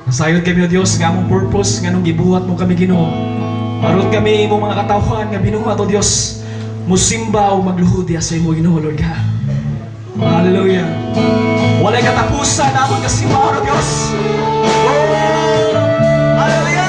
Nasayod kami, O Diyos, nga among purpose, nga nung gibuhat mo kami, Ginoo. Aron kami imong mga katawhan nga binuhat, O Diyos, musimba o magluhod sa imo, Ginoo, Lord God. Hallelujah. Walay katapusan na among kasimbahan, O Diyos. Oh, hallelujah.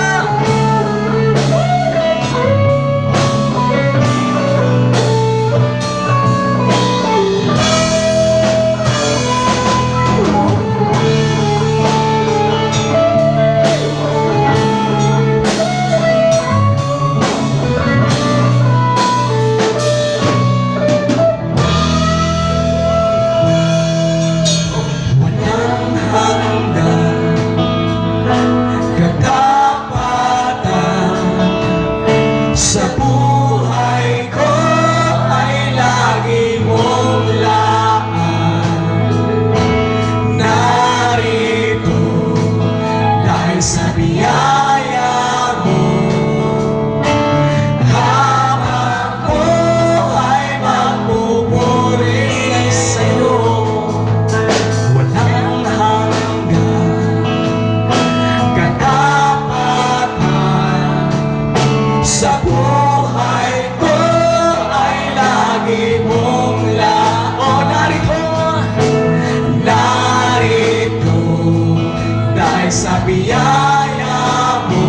Sa biyaya mo,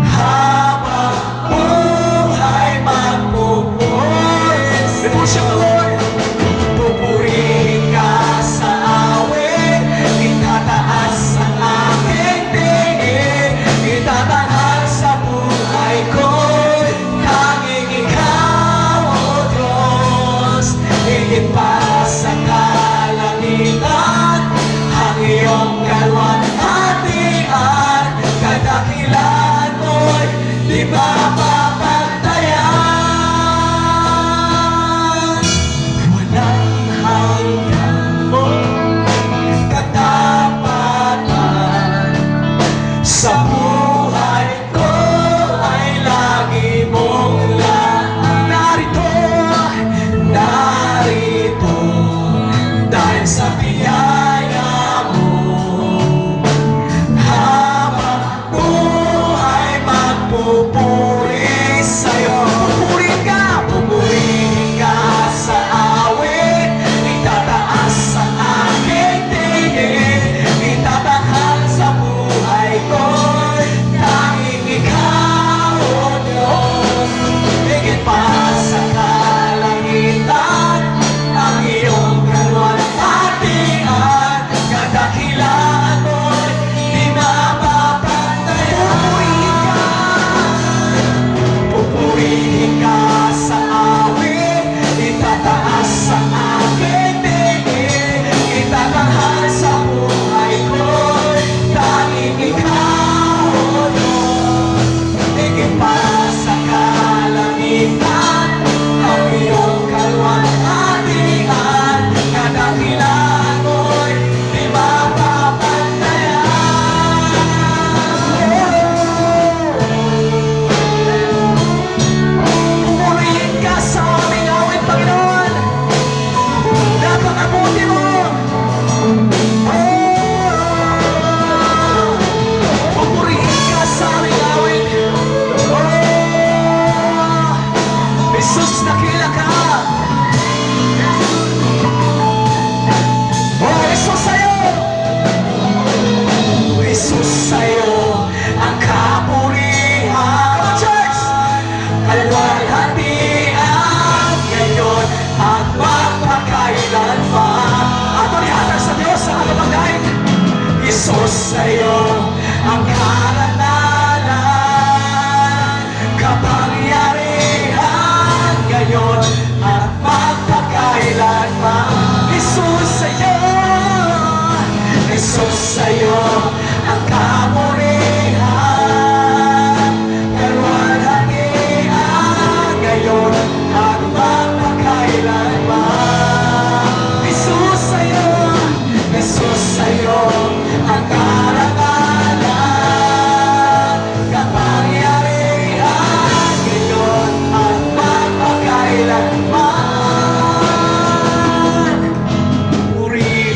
habang buhay magpupuri. Devotion mo, Lord. Pupurihin ka sa awit, itataas ang aking tingin, itataas sa buhay ko, tanging ikaw, O Diyos, higit pa sa kalangitan, ang iyong kalwat.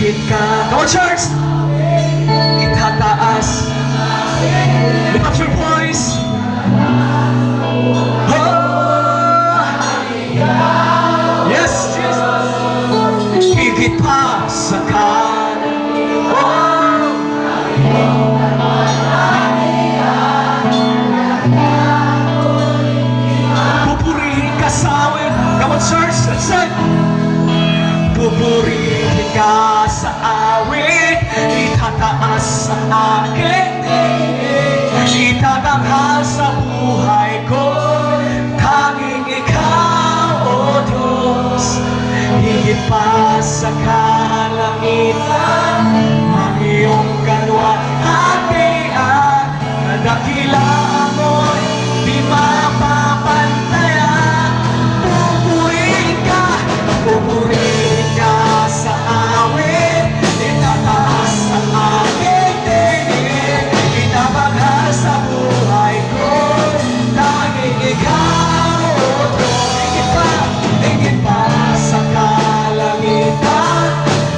Pupurihin ka. Come on, church! Itataas. Lift up your voice. Oh! Yes, Jesus! Higit pa sa kanan. Oh! Pupurihin ka sa awit. Come on, church! Let's sing! Pupurihin ka sa awit, itataas sa akin, itatanghal sa buhay ko, tanging ikaw, O Diyos, higit pa sa kalangitan, ang iyong kalwalhatian, kadakilaan mo'y di mapapantayan. Pupurihin ka, pupurihin ka sa awit, itataas sa aking tingin, itabanghal sa buhay ko, tanging ikaw, O Diyos. Higit pa sa kalangitan,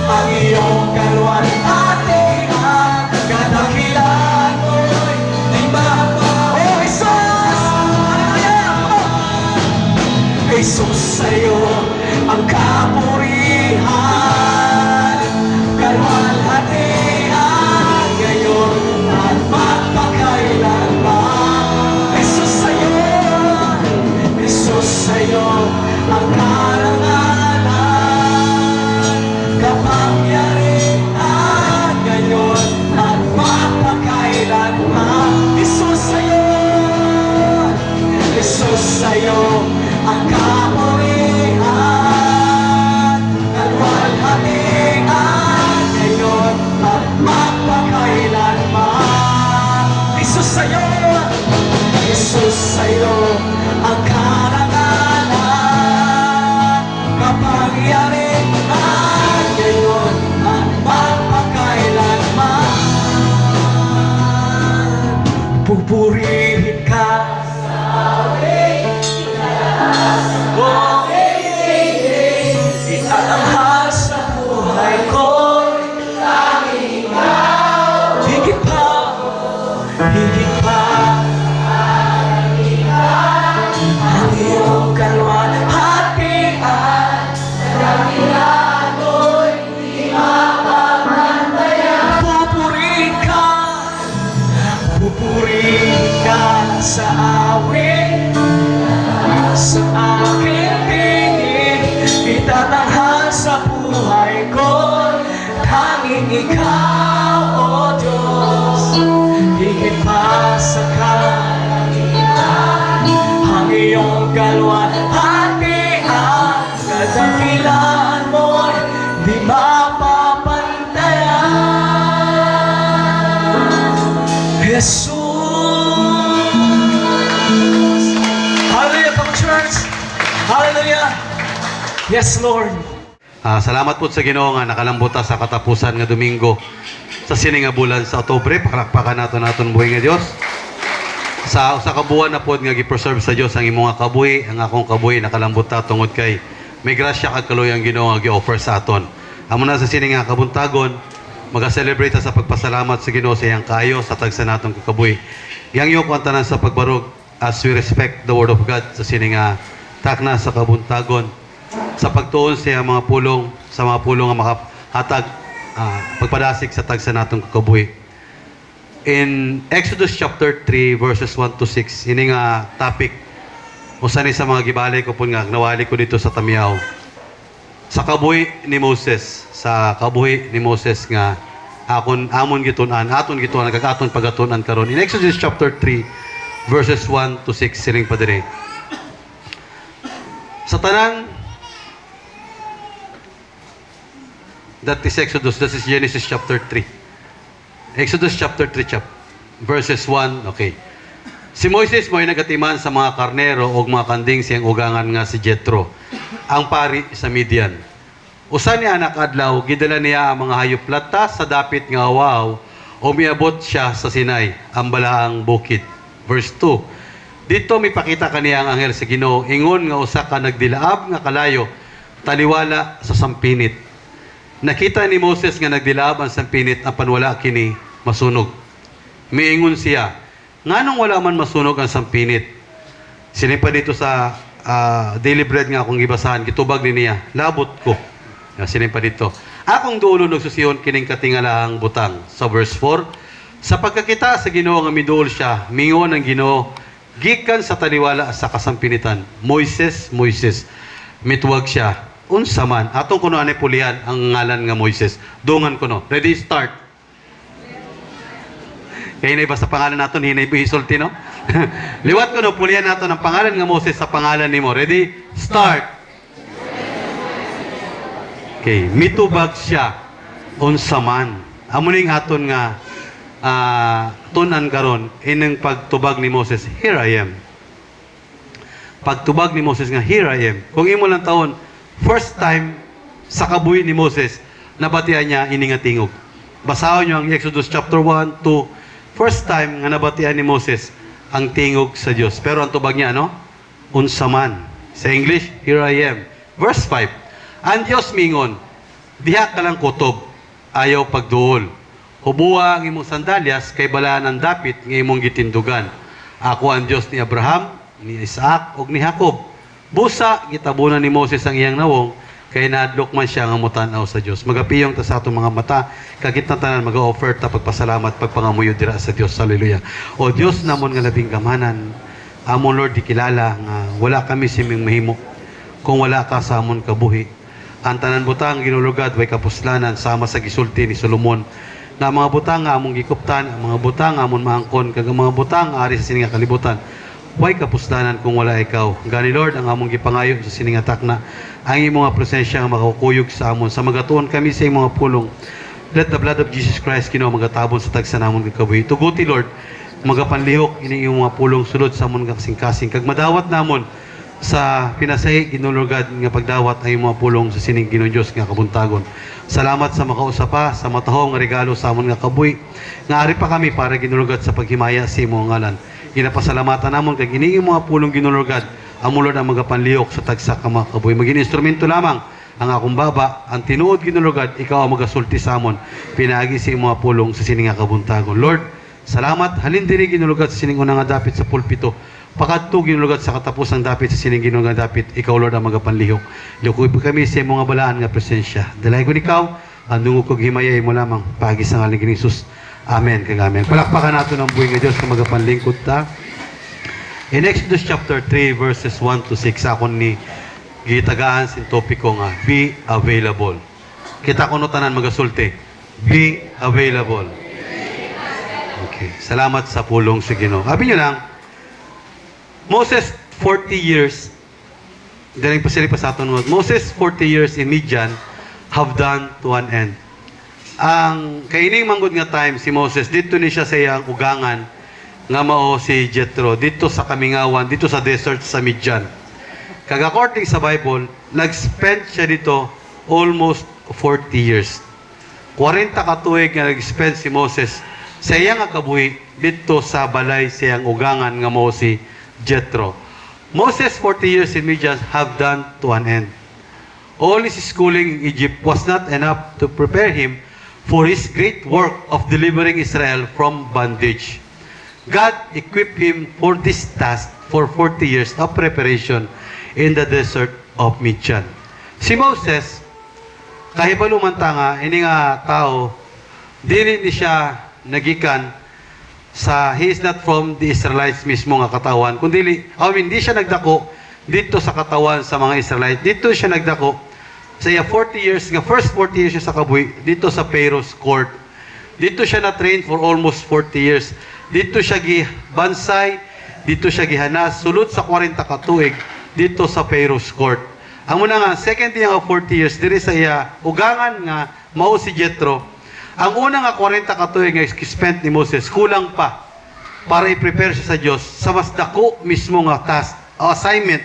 ang iyong kalwalhatian, kadakilaan mo'y di mapapantayan. Oh, Jesus! Hallelujah! Jesus, sa'yo ang kapurihan, kalwalhatian, ngayon at magpakailanman. Jesus, sa'yo ang karangalan, kapangyarihan, ngayon at magpakailanman. Jesus, sa'yo ang kapurihan, kalwalhatian, ngayon at magpakailanman. Jesus, sa'yo ang karangalan, kapangyarihan, ngayon at magpakailanman. Pupurihin ka sa awit, oh, itatanghal sa buhay ko, tanging ikaw, higit pa, ang iyong kalwalhatian, kadakilaan mo'y di mapapantayan. Pupurihin ka sa awit, sa aking tingin, itatanghal sa buhay ko, tanging ikaw, O Diyos. Higit pa sa kalangitan, ang iyong kalwalhatian, kadakilaan mo'y di mapapantayan. Jesus! Hallelujah, come church! Hallelujah! Yes, Lord! Salamat po sa Ginoo nga nakalambuta sa katapusan nga Domingo sa sini nga bulan sa Oktubre. Pakalakpakan naton buhay nga Dios. Sa kabuan na pod nga gi-preserve sa Dios ang imong nga kabuhi, ang akong kabuhi nakalambuta tungod kay may grasya kag kaluoy ang Ginoo nga gi-offer sa aton. Amo na sa sini nga kabuntagon, maga-celebrate sa pagpasalamat sa Ginoo sa iyang kaayo sa tagsa natong kakabuhi. Yang iyo tanan sa pagbarog as we respect the Word of God sa sini nga takna sa kabuntagon, sa pagtuon sa mga pulong, sa mga pulong nga makahatag pagpadasig sa tagsa natong kakabuhi. In Exodus chapter 3 verses 1 to 6, ini nga topic usa ni sa mga gibalay ko pud nga nawali ko dito sa Tamiao. Sa kabuhi ni Moses, nga aton gitun-an kag aton pagatun-an karon. In Exodus chapter 3 verses 1 to 6 siring pa dire. Sa tanang that is Exodus, that is Genesis chapter 3. Exodus chapter 3 verses 1, okay. Si Moises mo'y nagatiman sa mga karnero o mga kanding siyang ugangan nga si Jethro, ang pari sa Midian. Usa niya anak adlaw, gidala niya ang mga hayop plata sa dapit nga awaw, o miabot siya sa Sinai, ang balaang bukid. Verse 2, dito may pakita kaniya ang anghel sa Ginoo, ingon nga usa ka nagdilaab nga kalayo, taliwala sa sampinit. Nakita ni Moses nga nagdilab ang sampinit ang panwala kini masunog. Miingon siya, nganong wala man masunog ang sampinit? Sinipa dito sa daily bread nga akong gibasahan, gitubag ni niya, labot ko. Sinipa dito. Akong duulo nagsusiyon kining katingalaang butang. Sa verse 4, sa pagkakita sa Ginoo nga miduol siya, mingon ang Ginoo, gikan sa taliwala sa kasampinitan. Moises, Moises, mituwag siya. Unsa man, atong kuno anay pulihan ang ngalan nga Moises. Dungan kuno. Ready, start. Kaya na iba sa pangalan naton, hinay bihisulti, no? Liwat ko no, pulihan naton ang pangalan nga Moses sa pangalan nimo. Ready, start. Okay, mitubag siya. Unsa man. Amuning aton nga tunan karon inang pagtubag ni Moses, here I am. Pagtubag ni Moses nga, here I am. Kung imo lang taon, first time sa kabuhi ni Moses, nabatian niya ini nga tingog. Basahon niyo ang Exodus chapter 1, 2. First time nga nabatian ni Moses ang tingog sa Dios. Pero ang tubag niya, ano? Unsa man. Sa English, here I am. Verse 5. Ang Dios mingon, diha ka lang kutob, ayaw pagduol. Hubuha ang imong sandalyas, kay balaan ang dapit ng imong gitindugan. Ako ang Dios ni Abraham, ni Isaac, ug ni Jacob. Busa, gitabunan ni Moses ang iyang nawong, kay naadlok man siya nga mutanaw sa Dios. Magapiyong ta sa atong mga mata, kagit na tanan mag-offer ta pagpasalamat, pagpangamuyo dira sa Dios. Hallelujah. O Dios namon nga labing gamanan, amon Lord di kilala nga wala kami siming mahimo kung wala ka sa amon kabuhi. Ang tanan butang ginulugad way kapuslanan sama sa gisulti ni Solomon na mga butang nga among gikuptan, ang mga butang nga amon maangkon, kag ang mga butang ari sa sining nga kalibutan. Way kapuslanan kung wala ikaw. Gani Lord, ang among gipangayo sa sining nga takna, ang imong nga presensya nga makakuyog sa amon. Sa magatuon kami sa imong mga pulong. Let the blood of Jesus Christ Ginoo magatabon sa tagsa namon kagabuhi. Tuguti Lord, magapanlihok ini imong mga pulong sulod sa amon nga kasing-kasing. Kag madawat namon sa pinasahi ginulugad nga pagdawat ay mga pulong sa sining Ginoong Dios nga kabuntagon. Salamat sa makausapa sa matahong nga regalo sa amon nga kabuhi. Nga ari pa kami para ginulugad sa paghimaya sa imong ngalan. Ginapasalamatan namon kag ini mga pulong ginulugad amo Lord ang magapanlihok sa tagsa ka mga kabuhi. Maging instrumento lamang ang akong baba, ang tinuod ginulugad, ikaw ang magasulti sa amon. Pinaagi sa imong mga pulong sa sining nga kabuntagon. Lord, salamat halin diri ginulugad sa sining unang nga dapit sa pulpito. Pakadto ginulugad sa katapusang dapit sa sining ginulugad dapit, ikaw Lord ang magapanlihok. Lukoy po kami sa imong nga balaan nga presensya. Dalay ko ikaw, ang dungog kog himayay mo lamang pagi sa ngalan ni Jesus. Amen kag amen. Palakpakan nato ng buhay nga Dios nga magapanlingkod ta. In Exodus chapter 3 verses 1 to 6 akon ni gitagaan sin topiko nga be available. Kita kuno tanan magasulti. Be available. Okay. Salamat sa pulong sa Ginoo. Abi niyo lang, Moses 40 years, daling pasili pa sa aton Moses 40 years in Midian have done to an end. Ang kaining manggod nga time si Moses, dito ni siya sa iyang ugangan nga mao si Jethro, dito sa Kamingawan, dito sa desert sa Midian. Kag according sa Bible, nag-spend siya dito almost 40 years. 40 ka tuig nga nag-spend si Moses sa iyang kabuhi dito sa balay sa iyang ugangan nga mao si Jethro. Moses 40 years in Midian have done to an end. All his schooling in Egypt was not enough to prepare him for his great work of delivering Israel from bondage. God equipped him for this task for 40 years of preparation in the desert of Midian. Si Moses, kahibalo man ta nga, ini nga tao, dili ni siya nagikan sa, he is not from the Israelites mismo nga katawan, kundi, hindi siya nagdako dito sa katawan sa mga Israelites. Dito siya nagdako sa 40 years, nga first 40 years siya sa kabuhi, dito sa Pharaoh's court. Dito siya na-train for almost 40 years. Dito siya gibansay, dito siya gihanas, sulod sa 40 katuig, dito sa Pharaoh's court. Ang muna nga, second year nga 40 years, diri sa iya, ugangan nga, mao si Jethro. Ang una nga 40 katuig nga spent ni Moses, kulang pa para i-prepare siya sa Diyos sa mas dako mismo nga task o assignment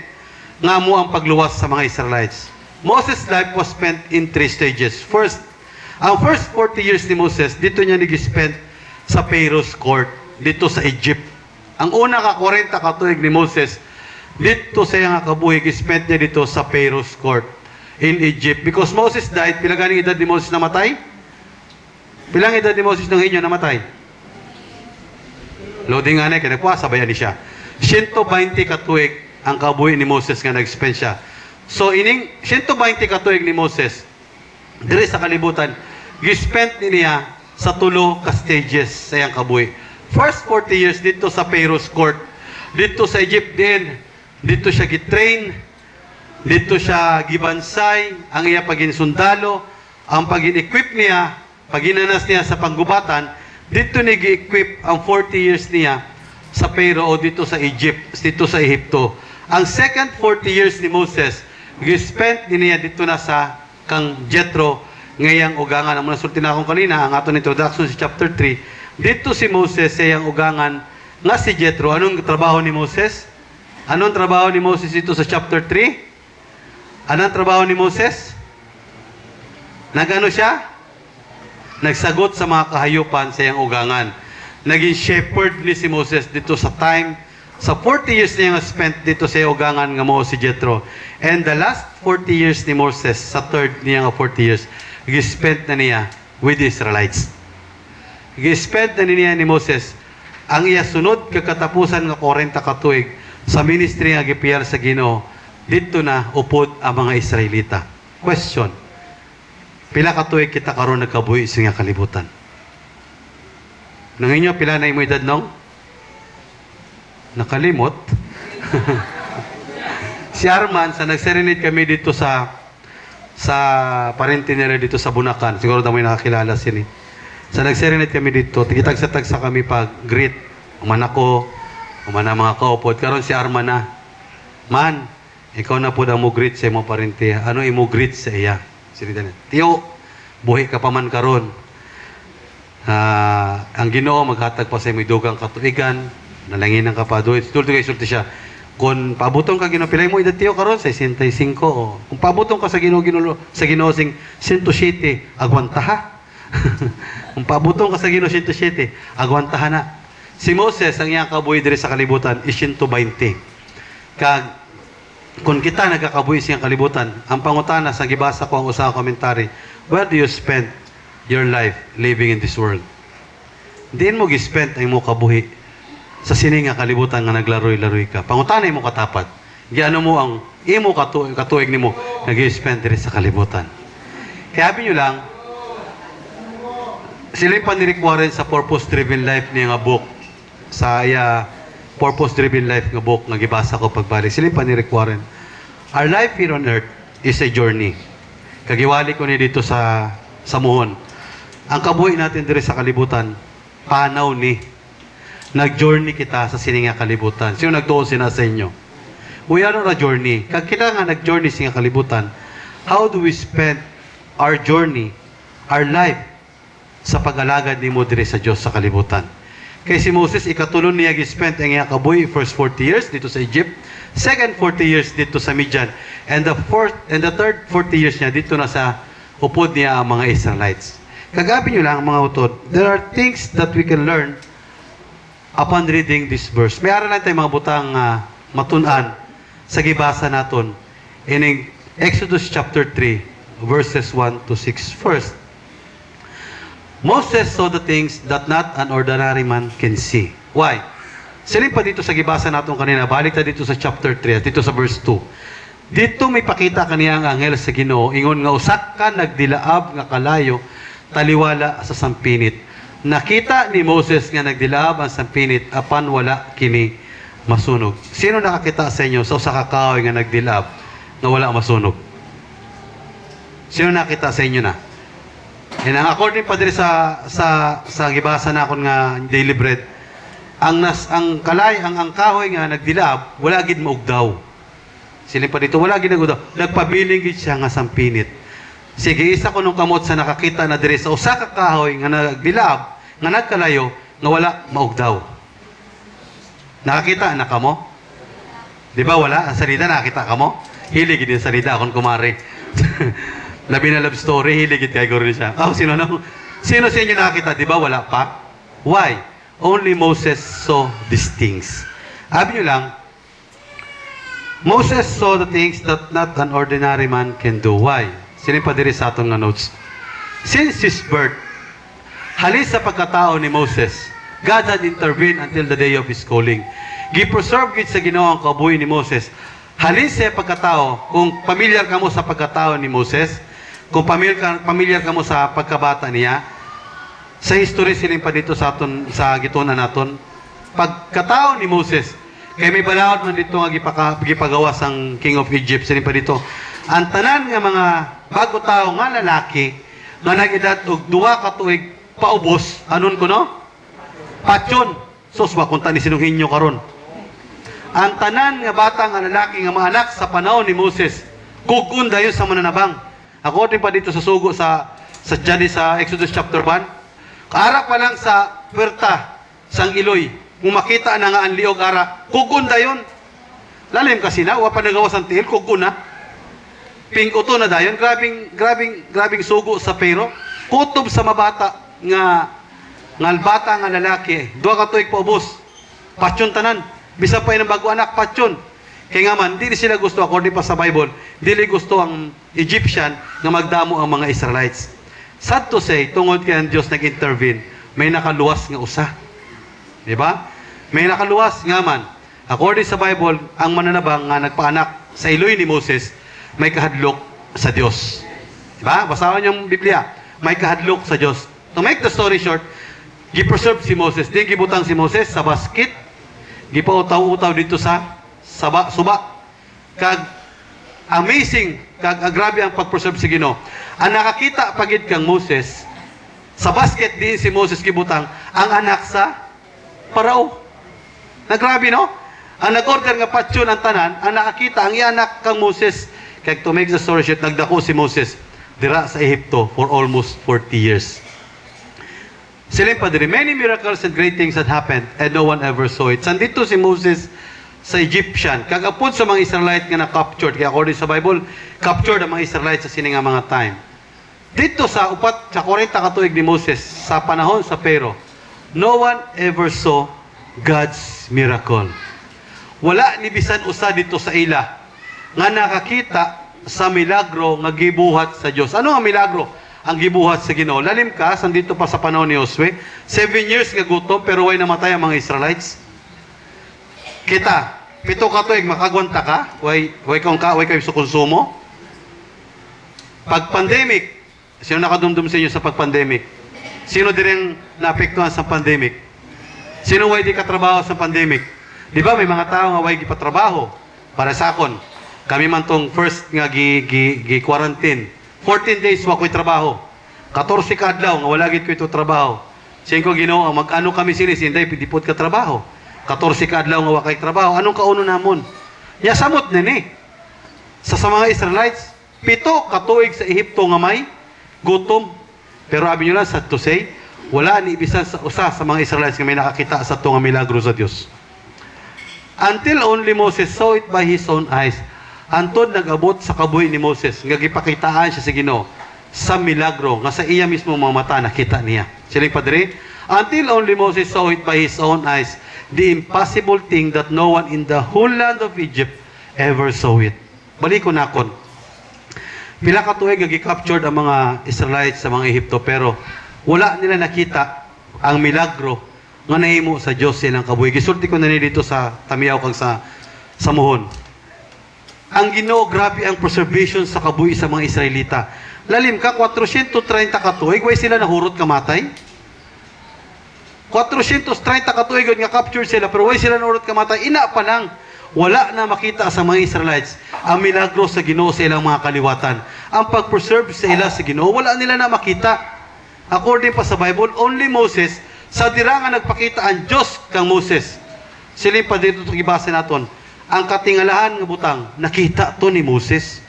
nga mo ang pagluwas sa mga Israelites. Moses' life was spent in 3 stages. First, ang first 40 years ni Moses, dito niya nag-spend sa Pharaoh's court, dito sa Egypt. Ang una ka 40 katuig ni Moses, dito sa iyang kabuhi, spent niya dito sa Pharaoh's court. in Egypt. Because Moses died, pila ganing edad ni Moses namatay? Pilang edad ni Moses nung inyo namatay? Loading nga na, kaya nagpasabayan ni siya. 120 katuig ang kabuhi ni Moses nga nag-spend siya. So, ining 120 katuig ni Moses, diri sa kalibutan, gispend niya sa tulo ka stages sa iyang kabuhi. First 40 years dito sa Pharaoh's court, dito sa Egypt din, dito siya gitrain, dito siya gibansay, ang iya pagin sundalo, ang pagin-equip niya, paginanas niya sa panggubatan, dito ni gi-equip ang 40 years niya sa Pharaoh o dito sa Egypt, dito sa Ehipto. Ang second 40 years ni Moses, gi-spend niya dito na sa kang Jethro, ngayang ugangan. Ang nasulti na akong kanina, ang aton introduction sa chapter 3, dito si Moses sa iyang ugangan nga si Jethro. Anong trabaho ni Moses? Anong trabaho ni Moses dito sa chapter 3? Anong trabaho ni Moses? Nagano siya? Nagsagot sa mga kahayupan sa iyang ugangan. Naging shepherd ni si Moses dito sa time, sa 40 years niya nga spent dito sa iyang ugangan nga mo si Jethro. And the last 40 years ni Moses, sa third niya nga 40 years, gispent na niya with the Israelites. Gispent na niya ni Moses ang iya sunod katapusan nga 40 katuig sa ministry nga gipiyar sa Ginoo, dito na upod ang mga Israelita. Question: pila katuig kita karon nagkabuhi sa nga kalibutan? Nang inyo pila na imo edad nong? Nakalimot? Si Arman, sa nag-serenade kami dito sa parente nila dito sa Bunakan. Siguro damo nakakilala sini. Sa nag-serenade kami dito, tigitagsa-tagsa kami pag greet. Uman ako, uman ang mga kaupod. Karon si Arman na, man, ikaw na po na mo greet sa imo parente. Ano imo greet sa iya? Sinita niya, tiyo, buhi ka pa man karon. Ang Ginoo maghatag pa sa imo dugang katuigan, nalanginan ka pa doon. Sulti siya. Kung pabutong ka Ginoo, pilay mo edad tiyo karon sa 65 o. Kung pabutong ka sa Ginoo sa Ginoo sing 107, agwanta ha. Kung pabutong ka sa Ginoo 107, agwanta ha na. Si Moses ang iyang kabuhi diri sa kalibutan is 120. Kag kung kita nagkakabuhi sa iyang kalibutan, ang pangutana sa gibasa ko ang usa ka komentary, where do you spend your life living in this world? Diin mo gispend ang mo kabuhi sa sining nga kalibutan nga naglaroy-laroy ka. Pangutana mo katapat. Giano mo ang imo katuig nimo nag-spend diri sa kalibutan. Kaya sabi nyo lang, sila yung panirik Warren sa Purpose-Driven Life niya nga book. Sa Purpose-Driven Life nga book nga gibasa ko pagbalik. Sila yung panirik Warren. Our life here on earth is a journey. Kagiwali ko ni dito sa muhon. Ang kabuhi natin diri sa kalibutan, panaw ni. Nag-journey kita sa sininga kalibutan. Sino nagtuon sina sa inyo? We are on a journey. Kag kita nga nag-journey sa kalibutan, how do we spend our journey, our life, sa pag-alagad ni mo diri sa Diyos sa kalibutan? Kay si Moses, ikatulon niya gispend ang iyang kabuhi, first 40 years dito sa Egypt, second 40 years dito sa Midian, and the third 40 years niya dito na sa upod niya ang mga Israelites. Kagabi nyo lang, mga utod, there are things that we can learn upon reading this verse. May aral lang tayo mga butang matunan sa gibasa naton in Exodus chapter 3 verses 1 to 6. First, Moses saw the things that not an ordinary man can see. Why? Silin pa dito sa gibasa naton kanina, balik ta dito sa chapter 3 at dito sa verse 2. Dito may pakita kaniya ang anghel sa Ginoo, ingon nga usak ka nagdilaab nga kalayo taliwala sa sampinit. Nakita ni Moses nga nagdilaab ang sampinit apan wala kini masunog. Sino nakakita sa inyo sa usa ka kahoy nga nagdilaab nga wala masunog? Sino nakita sa inyo na? And ang according pa diri sa gibasa na akon nga daily bread, ang kahoy nga nagdilaab wala gid maugdaw. Sila pa dito wala gid maugdaw. Nagpabiling gid siya nga sampinit. Sige, isa ko nung kamot sa nakakita na diri sa usa ka kahoy nga nagdilaab, nga nagkalayo, nga wala maugdaw. Nakakita na kamo? Di ba wala? Ang salida nakakita kamo? Hilig din salida akong kumari. Labi na love story, hilig kay guro siya. Sino sa inyo nakakita? Di ba wala pa? Why? Only Moses saw these things. Sabi nyo lang, Moses saw the things that not an ordinary man can do. Why? Sino pa diri sa atong nga notes? Since his birth, halis sa pagkatao ni Moses, God had intervened until the day of his calling. Gipreserve gid sa Ginoo ang kabuhi ni Moses. Halis sa pagkatao, kung familiar ka mo sa pagkatao ni Moses, kung familiar ka mo sa pagkabata niya, sa history siling pa dito sa aton sa gitunan naton, pagkatao ni Moses, kay may balaod man dito nga gipagawa sang King of Egypt siling pa dito. Ang tanan nga mga bago tao nga lalaki nga nag-edad og 2 ka tuig paubos, anon ko no? Patyon. Sus makunta ni sinunghinyo karon. Ang tanan nga bata nga lalaki nga maanak sa panahon ni Moses, kugun dayon sa mananabang. Ako din pa dito sa sugo sa Jani sa Exodus chapter 1. Kaara pa lang sa puwerta sang Iloy. Kung makita na nga ang liog ara, kugun dayon. Lalim kasi na, wa pa nagawas ang tihil, kugun na. Ping-uto na dayon, grabing sugo sa pero. Kutob sa mabata nga bata nga lalaki, 2 ka tuig paubos. Patyon tanan. Bisa pa ng bago anak, patyon. Kaya nga man, di sila gusto, according pa sa Bible, dili gusto ang Egyptian na magdamo ang mga Israelites. Sad to say, tungod kaya ang Diyos nag-intervene, may nakaluwas nga usa. Diba? May nakaluwas nga man. According sa Bible, ang mananabang nga nagpaanak sa iloy ni Moses, may kahadlok sa Diyos. Diba? Basahan niyo ang Biblia. May kahadlok sa Diyos. To make the story short, gipreserve si Moses. Di gibutang si Moses sa basket, gipautaw-utaw dito sa suba. Kag amazing, kag grabe ang pag-preserve si Ginoo. Ang nakakita pagid kang Moses, sa basket din si Moses gibutang ang anak sa Parao. Nagrabe no? Ang nag-order nga patyon ang tanan, ang nakakita ang ianak kang Moses. Kag to make the story short, nagdako si Moses dira sa Ehipto for almost 40 years. Siling pa diri, many miracles and great things had happened and no one ever saw it. Sandito si Moses sa Egyptian. Kagapod sa mga Israelite nga na-captured. Kaya according sa Bible, captured ang mga Israelites sa sining mga time. Dito sa 40 katuig ni Moses, sa panahon sa Pero, no one ever saw God's miracle. Wala ni bisan usa dito sa ila nga nakakita sa milagro nga gibuhat sa Dios. Ano ang milagro? Ang gibuhat sa Ginoo. Lalim ka, sandito pa sa panahon ni Josue, 7 years nga gutom pero way namatay ang mga Israelites. Kita, 7 ka tuig makagwanta ka, way kayo sa konsumo. Pag pandemic, sino nakadumdum sa inyo sa pag-pandemic? Sino direng naapektuhan sa pandemic? Sino way di katrabaho sa pandemic? Di ba may mga tao nga way gipatrabaho para sa akon. Kami man tong first nga gi-quarantine. 14 days wa ko'y trabaho. 14 ka adlaw nga wala gid ko ito trabaho. Singko Ginoo, mag-ano kami sinis, hindi pidipot ka trabaho. 14 ka adlaw nga wa kay trabaho. Anong kauno namon? Ya samot ni. Sa mga Israelites, 7 ka tuig sa Ehipto nga may gutom. Pero abi nyo lang, sad to say, wala ni ibisan sa usa sa mga Israelites nga may nakakita sa nga milagro sa Dios. Until only Moses saw it by his own eyes. Antod nag-abot sa kabuhi ni Moses, nga gipakitaan siya sa Ginoo sa milagro, nga sa iya mismo mga mata nakita niya. Siling padre, until only Moses saw it by his own eyes, the impossible thing that no one in the whole land of Egypt ever saw it. Baliko nakon. Pila ka tuig nga gi-captured ang mga Israelites sa mga Ehipto, pero wala nila nakita ang milagro nga nahimo sa Dios silang kabuhi. Gisulti ko na ni dito sa Tamiyaw kag sa Muhon. Ang Ginoo, grabe ang preservation sa kabuhi sa mga Israelita. Lalim ka, 430 katuig, way sila nahurot kamatay. 430 katuig nga capture sila, pero way sila nahurot kamatay. Ina pa lang, wala na makita sa mga Israelites ang milagro sa Ginoo sa ilang mga kaliwatan. Ang pag-preserve sa ila sa Ginoo, wala nila na makita. According pa sa Bible, only Moses, sa dira nga nagpakita ang Diyos kang Moses. Siling pa dito itong ibasa natin. Ang katingalahan ng butang, nakita to ni Moses.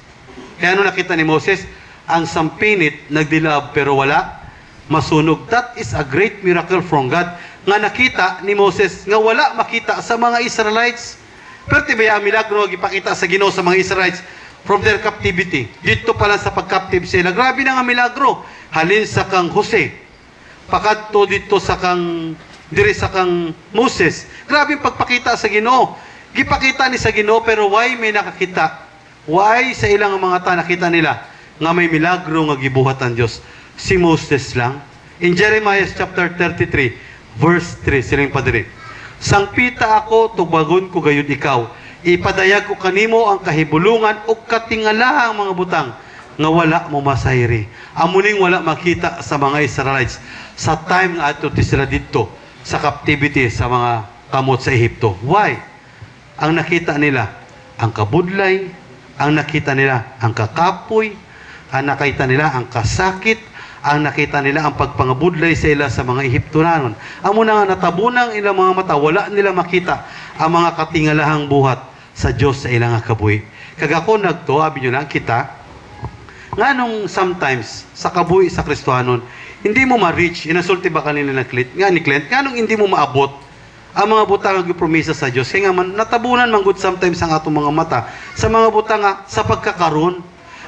Kaya ano nakita ni Moses? Ang sampinit nagdilab pero wala masunog. That is a great miracle from God. Nga nakita ni Moses, nga wala makita sa mga Israelites. Pero tibaya ang milagro ipakita sa Ginoo sa mga Israelites from their captivity. Dito pala sa pag-captive sila. Grabe na nga milagro. Halin sa kang Jose. Pakadto dito sa kang diri sa kang Moses. Grabe pagpakita sa Ginoo. Gipakita ni sa Ginoo pero why may nakakita? Why sa ilang mga ta nakita nila nga may milagro nga gibuhat ang Dios? Si Moses lang. In Jeremiah chapter 33 verse 3 siling padiri. Sangpita ako tubagon ko gayud ikaw. Ipadayag ko kanimo ang kahibulungan o katingala ang mga butang nga wala mo masayri. Amuning wala makita sa mga Israelites sa time nga ato sila dito sa captivity sa mga kamot sa Ehipto. Why? Ang nakita nila ang kabudlay, ang nakita nila ang kakapoy, ang nakita nila ang kasakit, ang nakita nila ang pagpangabudlay sa ila sa mga Ehiptonanon. Amo na nga natabunang ilang mga mata, wala nila makita ang mga katingalahang buhat sa Dios sa ilang kabuhi. Kagako nagto, abi nyo lang kita, nga nung sometimes sa kabuhi sa Kristohanon, hindi mo ma-reach, inasulti ba kanina na Clint, nga ni Clint, nga nung hindi mo maabot ang mga butang ang gipromisa sa Dios. Kaya nga man, natabunan man good sometimes ang atong mga mata sa mga butang nga sa pagkakaroon.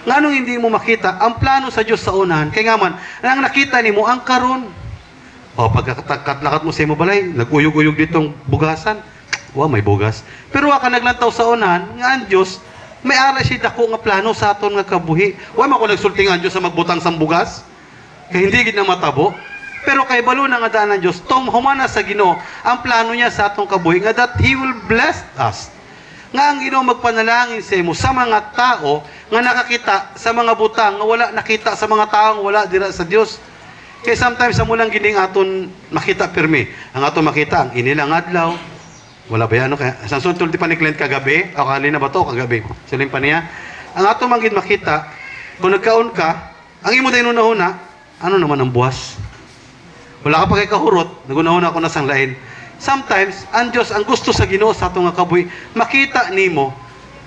Nga nung hindi mo makita ang plano sa Dios sa unahan. Kaya nga man, ang nakita nimo ang karon. O pagkatlakat mo sa imo balay, nag-uyog-uyog ditong bugasan. Wow, may bugas. Pero wa ka naglantaw sa unahan, nga ang Dios may ara siya dako nga plano sa aton nga kabuhi. Wa man ko nagsulti nga ang Dios sa magbutang sang bugas. Kaya hindi gid na matabo. Pero kay balo na nga daan ng Diyos, tom humana sa Ginoo ang plano niya sa atong kabuhi nga that He will bless us. Nga ang Ginoo magpanalangin sa imo sa mga tao nga nakakita sa mga butang nga wala nakita sa mga taong wala dira sa Dios. Kaya sometimes sa mulang gining aton makita pirmi. Ang aton makita ang inilang adlaw. Wala ba yan? Ano kaya? Sa sunod pa ni Clint kagabi, o kanina ba to kagabi? Siling pa niya. Ang aton manggid makita, kung nagkaon ka, ang imo dayon una-una, ano naman ang buwas? Wala ka pa kay kahurot, nagunahon ako na sang lain. Sometimes, ang Diyos, ang gusto sa Ginoo sa atong nga kabuhi, makita nimo,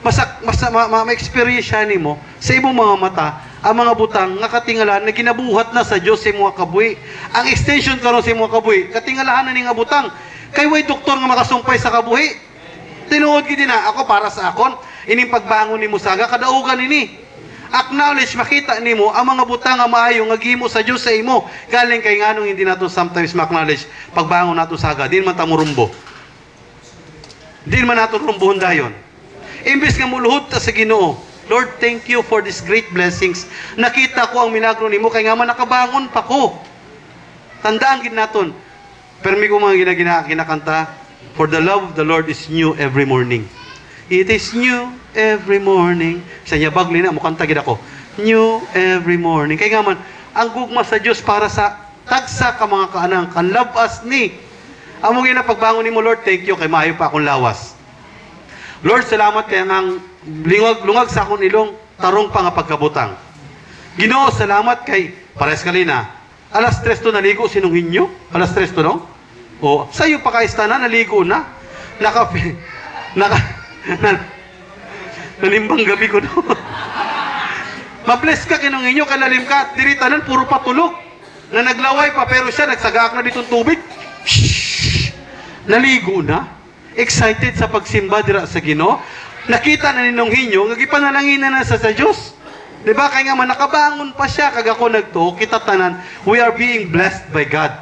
ma-experience nimo sa imong mga mata, ang mga butang nga katingalaan na ginabuhat na sa Diyos sa imong kabuhi. Ang extension karon sa imong kabuhi, katingalahan na ni nga butang. Kay way doktor nga makasumpay sa kabuhi. Tinuod gid na ako para sa akon, ining pagbangon nimo saga kadaugan ini. Acknowledge, makita nimo ang mga butang nga maayo nga gihimo sa Dios sa imo. Galing kay nganong hindi nato sometimes ma-acknowledge pagbangon nato saga, din man ta murumbo. Din man nato rumbohon dayon. Imbes nga muluhod ta sa Ginoo, Lord, thank you for these great blessings. Nakita ko ang milagro nimo kay nga man nakabangon pa ko. Tandaan gid naton. Permi ko mga ginakanta, for the love of the Lord is new every morning. It is new every morning. Sa niya bagli na, mukanta gid ako. New every morning. Kaya nga man, ang gugma sa Diyos para sa tagsa ka mga kaanang, kanlove us ni. Amo gina pagbangon ni mo, Lord, thank you, kay maayo pa akong lawas. Lord, salamat kay ang lungag sa akong ilong, tarong pa nga pagkabutang. Ginoo, salamat kay, pares kalina, alas 3 to naligo, sinunghin nyo? Alas 3 to, no? O, sa'yo pa kaista na, naligo na. Nalimbang gabi ko, no? Mabless ka, kinunghin nyo, kalalim ka, diritanan, puro patulog. Na naglaway pa, pero siya, nagsagak na ditong tubig. Shhh! Naligo na. Excited sa pagsimba dira sa Ginoo. Nakita na ninunghin nyo, nagipanalangin na sa Diyos. Diba? Kaya nga man, nakabangon pa siya. Kag ako nagto, kita tanan, we are being blessed by God.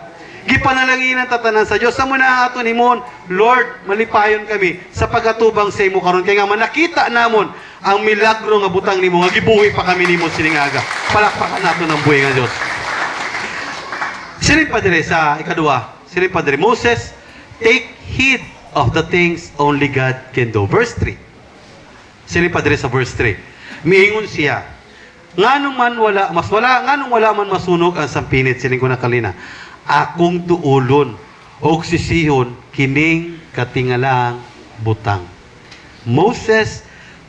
Gipanalangin ang tatanan sa Diyos. Sa muna ang ato ni Mon, Lord, malipayon kami sa pagatubang sa imo karon. Kaya nga man, nakita namon ang milagro nga butang nimo, nga gibuhi pa kami nimo siningaga. Palakpakan nato ng buhay nga Diyos. Silip Padre sa ikadua. Silip Padre, Moses, take heed of the things only God can do. Verse 3. Silip Padre sa verse 3. Miingon siya, nganong wala man masunog ang sampinit, siling ko na kalina, akong tuulon o sisihon kining katingalang butang. Moses,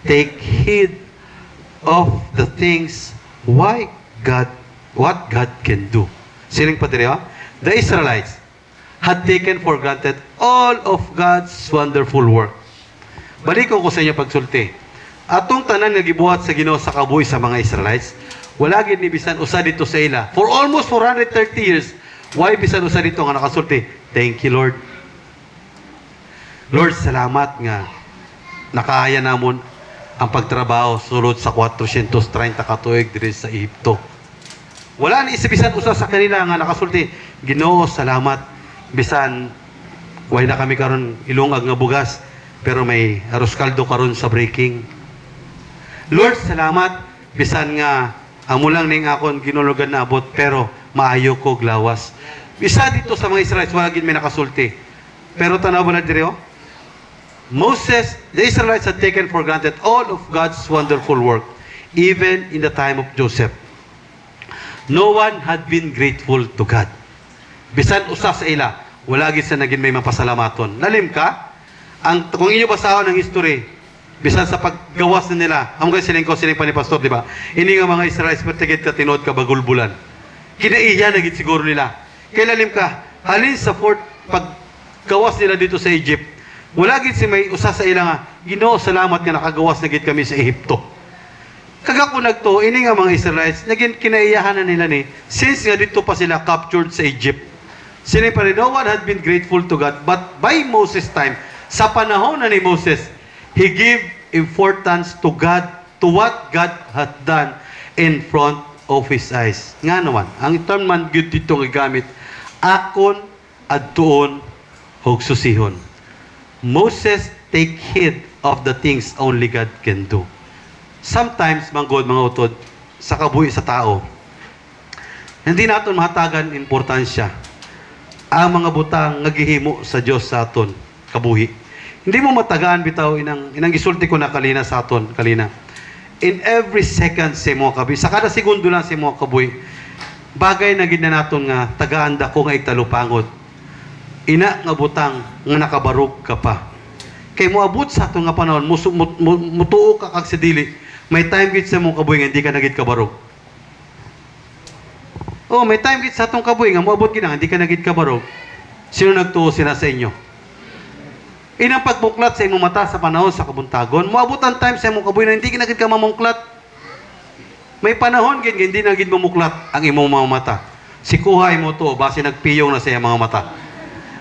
take heed of the things what God can do. Siling Padre, the Israelites had taken for granted all of God's wonderful work. Balikon ko sa inyo pagsulti. Atong tanan nga gibuhat sa Ginoo sa kabuhi sa mga Israelites, wala gid ni bisan usa dito sa ila. For almost 430 years, why bisan usa dito nga nakasulti? Thank you, Lord. Lord, salamat nga nakaaya namon ang pagtrabaho sulod sa 430 ka tuig diri sa Ehipto. Wala ni isa bisan usa sa kanila nga nakasulti, Ginoo, salamat bisan way na kami karon ilungag nga bugas. pero may arroz kaldo karon sa breaking. Lord, salamat bisan nga amo lang ning akon ginulugan na abot pero maayo ko glawas. Bisa dito sa mga Israelites wala gid may nakasulti. Pero tanaw ba na dire oh? Moses, the Israelites had taken for granted all of God's wonderful work, even in the time of Joseph. No one had been grateful to God. Bisan usa sa ila, wala gid sa naging may mapasalamaton. Nalim ka, kung inyo basahon ang history, bisan sa paggawas na nila, amo kay siling pa ni pastor, di ba? Ini nga mga Israelites pertigid ka tinod ka bagulbulan. Kinaiya na gid siguro nila. Kay lalim ka, halin sa paggawas nila dito sa Egypt, wala gid si may usa sa ila nga, Ginoo salamat nga nakagawas na gid kami sa Ehipto. Kaga ko nagto, ini nga mga Israelites, naging kinaiyahan na nila ni, since nga dito pa sila captured sa Egypt. Sila pa rin, no one had been grateful to God, but by Moses' time, sa panahon na ni Moses, he gave importance to God, to what God had done in front of his eyes. Nga naman, ang term man good dito nga gamit, akon adtuon hog susihon. Moses take heed of the things only God can do. Sometimes, mga utod, sa kabuhi sa tao, hindi natin mahatagan importansya ang mga butang nagihimo sa Diyos sa aton kabuhi. Hindi mo matagaan bitaw inang gisulti ko na kalina sa aton kalina. In every second sa mga kabuhi, sa kada segundo lang sa mga kabuhi, bagay na gid na naton nga tagaan dako nga igtalupangod. Ina nga butang nga nakabarog ka pa. Kay moabot sa aton nga panahon, mutuo ka kag sa dili. May time gid sa mga kabuhi nga hindi ka nagit kabarog. Oh, may time gid sa atong kabuhi nga moabot gid nga hindi ka nagit kabarog. Sino nagtuo sila sa inyo? Inang pagbuklat sa imong mata sa panahon sa kabuntagon, moabot ang time sa imong kabuhi na hindi ka nagit ka mamungklat. May panahon gid hindi nagit mamuklat ang imong mga mata. Si kuhay mo to base nagpiyong na sa iyang mga mata.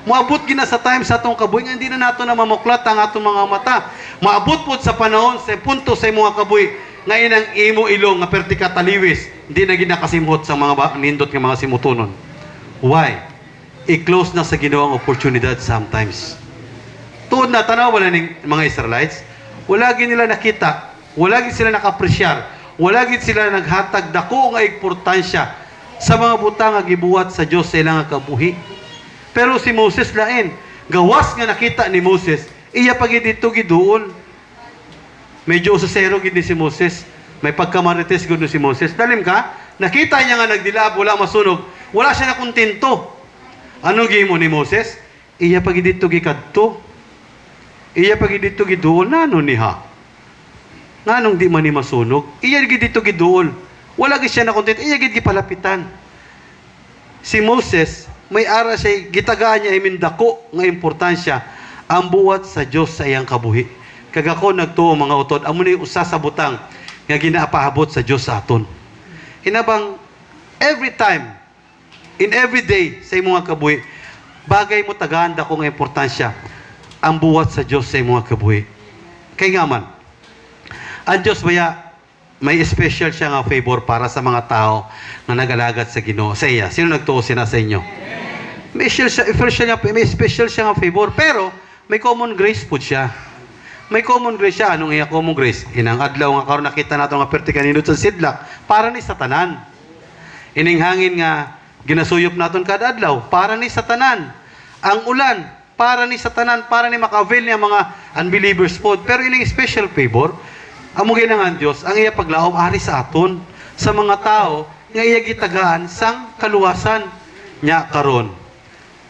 Moabot gina sa time sa atong kabuhi nga hindi na nato na mamuklat ang atong mga mata. Maabot pod sa panahon sa punto sa imong kabuhi nga inang imo ilong nga pertika taliwis hindi na ginakasimhot sa mga nindot nga mga simutonon. Why? I-close na sa ginawang oportunidad sometimes. Tuod na tanaw wala ning mga Israelites, wala gid nila nakita, wala gid sila nakapresyar, wala gid sila naghatag dako nga importansya sa mga butang nga gibuhat sa Dios sa ilang kabuhi. Pero si Moses lain, gawas nga nakita ni Moses, iya pagid dito giduol. Medyo usasero gid ni si Moses, may pagkamarites gud si Moses. Dalim ka, nakita niya nga nagdilab, wala masunog, wala siya na kontento. Ano gimo ni Moses? Iya pagid dito gikadto. Iya pagid dito giduol nano niha. Nganong di man ni masunog? Iya gid dito giduol. Wala gid siya na kontento, iya gid gipalapitan. Si Moses may ara siya, gitagaan niya imindako nga importansya ang buhat sa Diyos sa iyang kabuhi. Kagako nagtuo mga utod, amo ni usa sa butang nga ginaapahabot sa Diyos sa aton. Hinabang every time, in every day sa imong kabuhi, bagay mo tagaan dako nga importansya ang buhat sa Diyos sa imong kabuhi. Kay nga man, ang Diyos baya may special siya nga favor para sa mga tao na nag-alagad sa Ginoo. Sa iya, sino nagtuo sina sa inyo? May special siya nga favor, pero may common grace po siya. May common grace siya. Anong iya common grace? Inang adlaw nga karon nakita nato nga perti kanino sa sidlak para ni satanan. Ining hangin nga ginasuyop naton kada adlaw para ni satanan. Ang ulan para ni satanan, para ni maka-avail niya mga unbelievers po. Pero ining special favor, amo ginangan Dios ang iya paglaom ari sa aton sa mga tao nga iya gitagaan sang kaluwasan nya karon.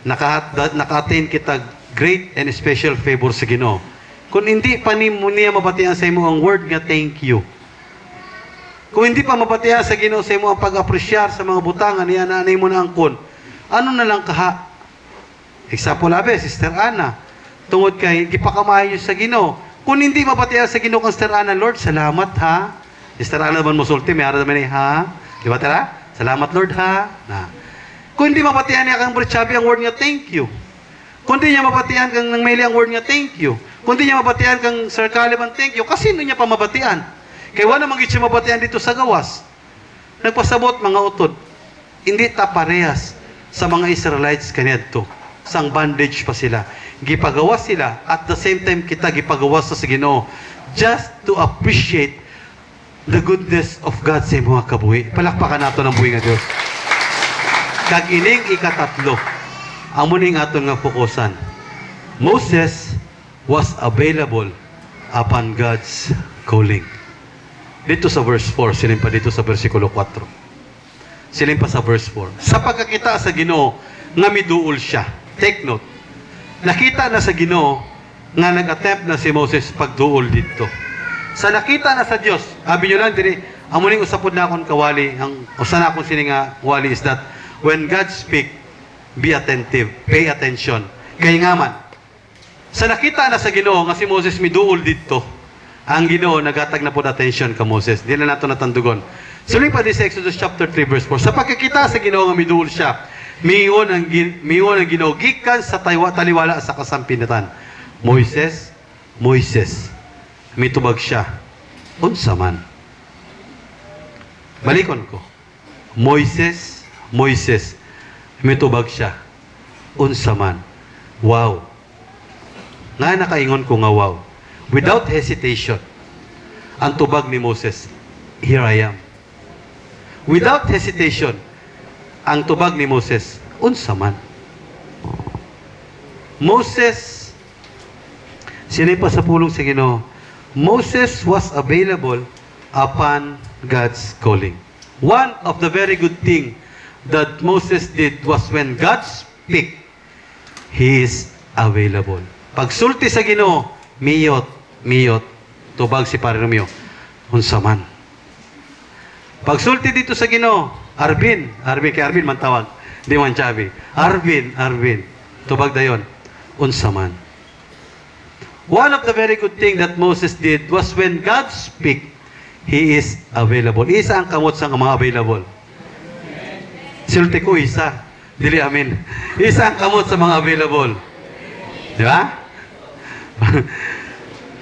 Naka-attain kita great and special favor sa Ginoo. Kung hindi pa niya mabatian sa imo ang word nga thank you. Kung hindi pa mabatian sa Ginoo sa imo ang pag-apresyar sa mga butangan niya na mo na angkon, ano na lang kaha? Example abe, Sister Ana, tungod kay gipakamayo sa Ginoo. Kung hindi mabatian sa Ginoo kang Sister Ana, Lord, salamat ha. Sister Ana naman musulti, may ara naman ha. Di ba tara? Salamat Lord ha. Na. Kung hindi mapatihan niya kang Berchabi ang word nga thank you. Kung hindi niya mapatihan kang nang maili ang word nga thank you. Kung hindi niya mapatihan kang Sir Caleb ang thank you, kasi niya pa mapatihan. Kaya wala namang siya mapatihan dito sa gawas. Nagpasabot mga utod. Hindi ta parehas sa mga Israelites kaniyadto. sang bondage pa sila. Gipagawas sila at the same time kita gipagawas sa Ginoo just to appreciate the goodness of God sa mga kabuhi. Palakpakan nato ng buhi nga Dios. Kag ining ikatatlo, amo ning aton nga fokusan. Moses was available upon God's calling. Dito sa verse 4, silin pa dito sa versikulo 4. Silin pa sa verse 4. Sa pagkakita sa Ginoo nga miduol siya. Take note. Nakita na sa Ginoo nga nag-attempt na si Moses pagduol dito. Sa nakita na sa Dios, abi nyo lang diri, amo ning usapod na akong kawali, ang usa na akong sini nga wali is that when God speak, be attentive, pay attention. Kay nga man, sa nakita na sa Ginoo nga si Moses miduol dito, ang Ginoo nagatag na pod attention ka Moses. Di na nato natandugon. Suling pa di sa Exodus chapter 3 verse 4. Sa pagkakita sa Ginoo nga miduol siya, miingon ang Ginoo gikan sa taliwala sa kasampinatan. Moises, Moises, mitubag siya. Unsa man? Balikon ko. Moises, Moises, mitubag siya. Unsa man? Wow. Nga nakaingon ko nga wow. Without hesitation, ang tubag ni Moses, here I am. Without hesitation, ang tubag ni Moses, unsa man. Moses, sinay pa sa pulong sa Ginoo, Moses was available upon God's calling. One of the very good thing that Moses did was when God speak, he is available. Pagsulti sa Ginoo, miyot, tubag si Pare Romeo, unsa man. Pagsulti dito sa Ginoo, Arvin, kay Arvin man tawag, di man Chabi. Arvin, tubag dayon, unsa man. One of the very good thing that Moses did was when God speak, he is available. Isa ang kamot sa mga available. Sulti ko isa, dili amin. Isa ang kamot sa mga available. Di ba?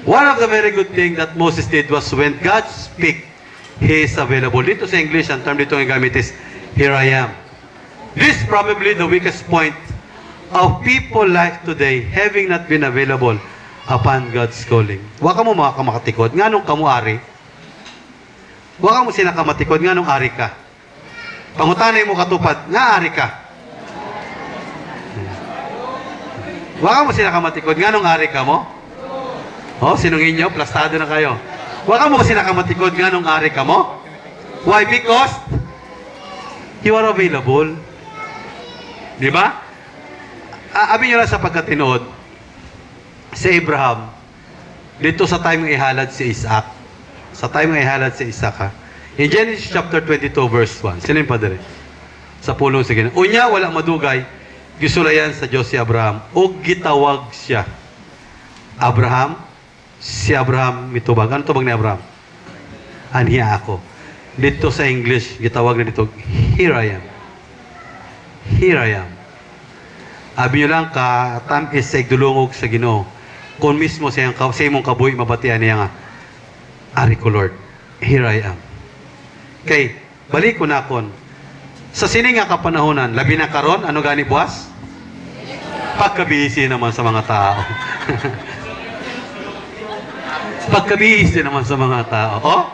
One of the very good thing that Moses did was when God speak, he is available. Dito sa English, ang term dito ng gamit is, here I am. This is probably the weakest point of people life today, having not been available upon God's calling. Waka mo mga kamakatikod, nga nung kamuari, waka mo sinakamatikod, nga nung ari ka. Pangutanay mo katupad, nga ari ka. Waka mo sinakamatikod, nga nung ari ka mo? Oh, sinungin nyo, plastado na kayo. Waka mo kasi nakamatikod nga nung ari ka mo? Why? Because you are available. Di ba? Abi nyo lang sa pagkatinood, si Abraham, dito sa time ng ihalad si Isaac. Sa time ng ihalad si Isaac, ha? In Genesis chapter 22, verse 1. Sino yung padre? Sa pulong sige. Unya, wala madugay, gisulayan sa Diyos si Abraham, o gitawag siya. Abraham, si Abraham mitubag. Ano tubag ni Abraham? Aniya ako. Dito sa English, gitawag na dito, here I am. Here I am. Abi nyo lang, tam is sa igdulungog sa Ginoo. Kung mismo sa imong kabuhi, mabatian niya nga, ari ko Lord, here I am. Kay, balik ko na kon. Sa sini nga kapanahonan, labi na karon, ano gani buwas? Pagkabisi naman sa mga tao. Pagkabihis din naman sa mga tao. Oh?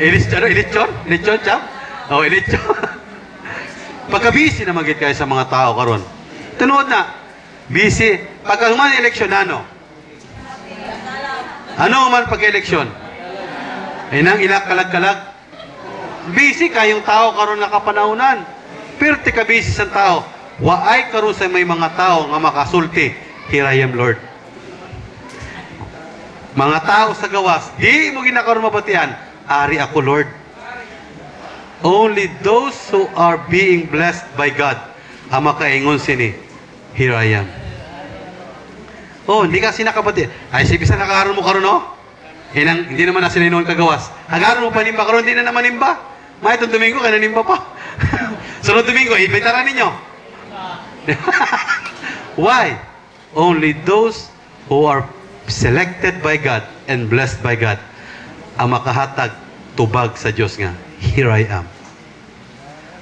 Ilitson, chap? Oh, ilitson. Pagkabihis din naman kayo sa mga tao karon. Tunood na. Busy. Pagka human eleksyon, ano? Ano man pagka-eleksyon? Ay nang kalag-kalag. Busy kayong tao karon na kapanahunan. Pero tika busy sa tao. Waay karon sa may mga tao nga makasulti. Here I am, Lord. Mga tao sa gawas, di mo ginakaroon mabatian, ari ako, Lord. Only those who are being blessed by God ang makaingon sini, here I am. Oh, hindi ka sinakabati. Ay, sipisan nakakaroon mo karoon, no? Hindi naman na sila noon kagawas. Hagaroon mo pa nimba karoon, hindi na naman nimba. May itong Domingo, kaya nimba pa. Sunod Domingo, ibitaran ninyo. Why? Only those who are selected by God and blessed by God ang makahatag tubag sa Diyos nga, here I am.